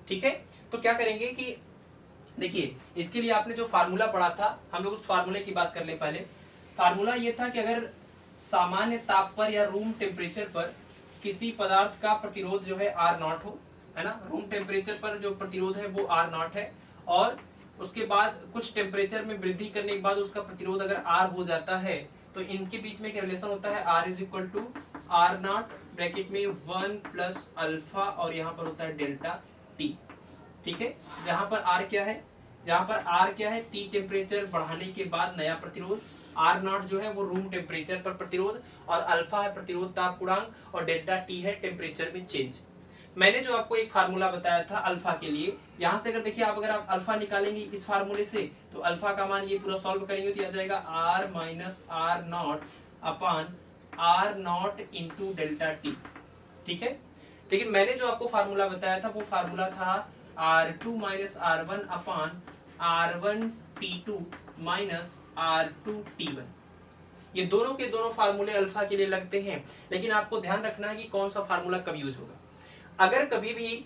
ठीक है। तो क्या करेंगे कि देखिए, इसके लिए आपने जो फार्मूला पढ़ा था, हम लोग उस फार्मूले की बात कर ले। पहले फार्मूला ये था कि अगर सामान्य ताप पर या रूम टेम्परेचर पर किसी पदार्थ का प्रतिरोध जो है R0 हो, है ना, रूम टेम्परेचर पर जो प्रतिरोध है वो R0 है, और उसके बाद कुछ टेम्परेचर में वृद्धि करने के बाद उसका प्रतिरोध अगर R हो जाता है, तो इनके बीच में एक रिलेशन होता है R is equal to R0 bracket में 1 प्लस अल्फा, और यहाँ पर होता है डेल्टा T, ठीक है। जहां पर R क्या है, जहां पर R क्या है, T टेम्परेचर बढ़ाने के बाद नया प्रतिरोध, R0 जो है वो रूम टेम्परेचर पर प्रतिरोध, और अल्फा है प्रतिरोध ताप गुणांक, और डेल्टा T है टेम्परेचर में चेंज। मैंने जो आपको एक फार्मूला बताया था अल्फा के लिए, यहां से अगर देखिए आप, अगर आप अल्फा निकालेंगे इस फार्मूले से, तो अल्फा का मान ये पूरा सॉल्व करेंगे तो आ जाएगा R माइनस R0 अपान R0 इंटू डेल्टा T, ठीक है। लेकिन मैंने जो आपको फार्मूला बताया था वो फार्मूला था R2 माइनस R1 अपान R1 T2 minus R2 T1। ये दोनों के दोनों फार्मूले अल्फा के लिए लगते हैं, लेकिन आपको ध्यान रखना है कि कौन सा फार्मूला कब यूज होगा। अगर कभी भी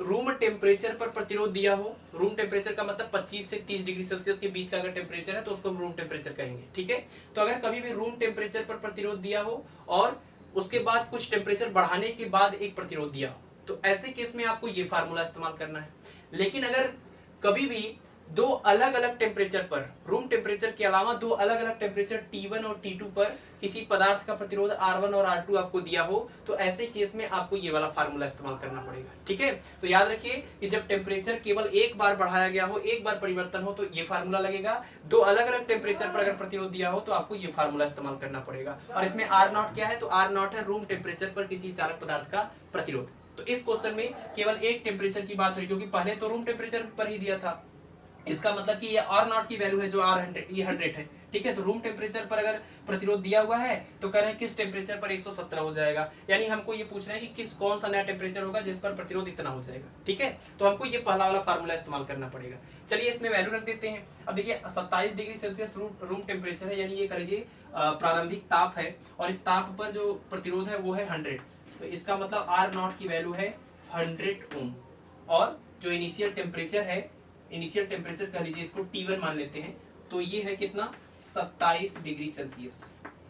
रूम टेम्परेचर पर प्रतिरोध दिया हो, रूम टेम्परेचर का मतलब 25 से 30 डिग्री सेल्सियस के बीच का अगर टेम्परेचर है तो उसको हम रूम टेम्परेचर कहेंगे, ठीक है। तो अगर कभी भी रूम टेम्परेचर पर प्रतिरोध दिया हो और उसके बाद कुछ टेम्परेचर बढ़ाने के बाद एक प्रतिरोध दिया हो, तो ऐसे केस में आपको ये फार्मूला इस्तेमाल करना है। लेकिन अगर कभी भी दो अलग अलग टेम्परेचर पर, रूम टेम्परेचर के अलावा दो अलग अलग टेम्परेचर T1 और T2 पर किसी पदार्थ का प्रतिरोध R1 और R2 आपको दिया हो, तो ऐसे केस में आपको ये वाला फार्मूला इस्तेमाल करना पड़ेगा, ठीक है। तो याद रखिए कि जब टेम्परेचर केवल एक बार बढ़ाया गया हो, एक बार परिवर्तन हो, तो ये फार्मूला लगेगा। दो अलग अलग टेम्परेचर पर अगर प्रतिरोध दिया हो तो आपको ये फार्मूला इस्तेमाल करना पड़ेगा। और इसमें R0 क्या है, तो R0 है रूम टेम्परेचर पर किसी चालक पदार्थ का प्रतिरोध। तो इस क्वेश्चन में केवल एक टेम्परेचर की बात हुई, क्योंकि पहले तो रूम टेम्परेचर पर ही दिया था। इसका मतलब कि ये R0 की वैल्यू है जो R100, ये 100 है, ठीक है। तो रूम टेम्परेचर पर अगर प्रतिरोध दिया हुआ है तो कह रहे हैं किस टेम्परेचर पर 117 हो जाएगा, यानी हमको ये पूछना है कि कौन सा नया टेम्परेचर होगा जिस पर प्रतिरोध इतना हो जाएगा, ठीक है। तो हमको ये पहला वाला फार्मूला इस्तेमाल करना पड़ेगा। चलिए इसमें वैल्यू रख देते हैं। अब देखिए 27 डिग्री सेल्सियस रूम टेम्परेचर है, यानी ये कर लीजिए प्रारंभिक ताप है, और इस ताप पर जो प्रतिरोध है वो है 100। तो इसका मतलब R0 की वैल्यू है 100 ओम, और जो इनिशियल टेम्परेचर है, इनिशियल टेम्परेचर कह लीजिए इसको T1 मान लेते हैं, तो ये है कितना, 27 डिग्री सेल्सियस।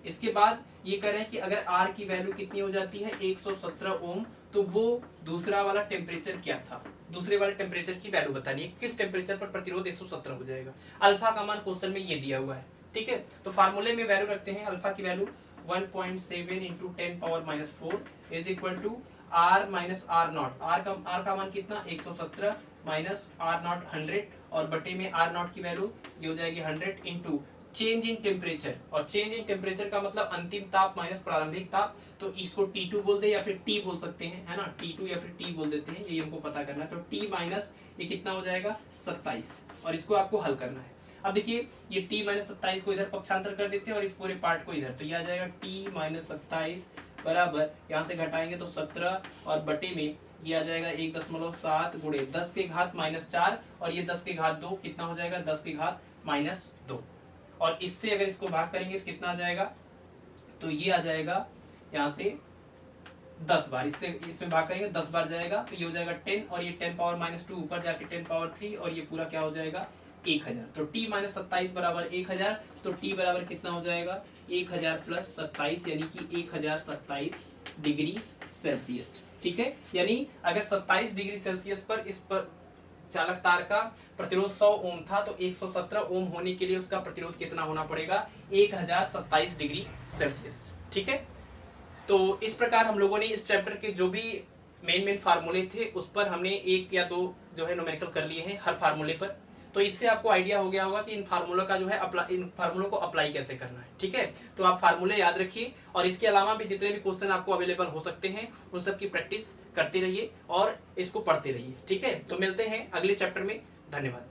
इसके बाद ये कह रहे हैं कि अगर R की वैल्यू कितनी हो जाती है 117 ओम, तो वो दूसरा वाला टेम्परेचर क्या था, दूसरे वाले टेम्परेचर की वैल्यू बतानी है कि किस टेम्परेचर पर प्रतिरोध 117 हो जाएगा। अल्फा का मान क्वेश्चन में ये दिया हुआ है, ठीक है। तो फार्मूले में वैल्यू रखते हैं, अल्फा की value 1.7 into 10⁻⁴ is equal to R minus R0। R का मान कितना, 117 माइनस R0 100, और बटे में R0 की वैल्यू ये हो जाएगी 100 इंटू चेंज इन टेम्परेचर, और चेंज इन टेम्परेचर का मतलब अंतिम ताप माइनस प्रारंभिक ताप, तो इसको T2 बोल दे या फिर T बोल सकते हैं, है ना, T2 या फिर T बोल देते हैं, ये हमको पता करना है। तो T माइनस ये कितना हो जाएगा 27, और इसको आपको हल करना है। अब देखिए ये T माइनस 27 को इधर पक्षांतर कर देते हैं और इस पूरे पार्ट को इधर, तो ये आ जाएगा T माइनस 27 बराबर, यहाँ से घटाएंगे तो 17, और बटे में ये आ जाएगा 1.7 गुणे 10 के घात -4, और ये 10 के घात 2 कितना हो जाएगा, 10 के घात -2, और इससे अगर इसको भाग करेंगे तो कितना आ जाएगा, तो ये आ जाएगा यहाँ से 10 बार, इससे इसमें भाग करेंगे 10 बार जाएगा, तो ये हो जाएगा 10, और ये 10⁻⁻2 ऊपर जाके 10⁻3, और ये पूरा क्या हो जाएगा 1000। तो t माइनस 27 बराबर 1000, तो t बराबर कितना हो जाएगा 1000 प्लस 27 यानी कि 1027 डिग्री सेल्सियस। ठीक है, यानी अगर 27 डिग्री सेल्सियस पर इस पर चालक तार का प्रतिरोध 100 ओम था, तो 117 ओम होने के लिए उसका प्रतिरोध कितना होना पड़ेगा 1027 डिग्री सेल्सियस। ठीक है, तो इस प्रकार हम लोगों ने इस चैप्टर के जो भी मेन फार्मूले थे उस पर हमने एक या दो जो है न्यूमेरिकल कर लिए हैं हर फार्मूले पर। तो इससे आपको आइडिया हो गया होगा कि इन फार्मूलों का जो है इन फार्मूलों को अप्लाई कैसे करना है। ठीक है, तो आप फार्मूले याद रखिए और इसके अलावा भी जितने भी क्वेश्चन आपको अवेलेबल हो सकते हैं उन सब की प्रैक्टिस करते रहिए और इसको पढ़ते रहिए। ठीक है, तो मिलते हैं अगले चैप्टर में। धन्यवाद।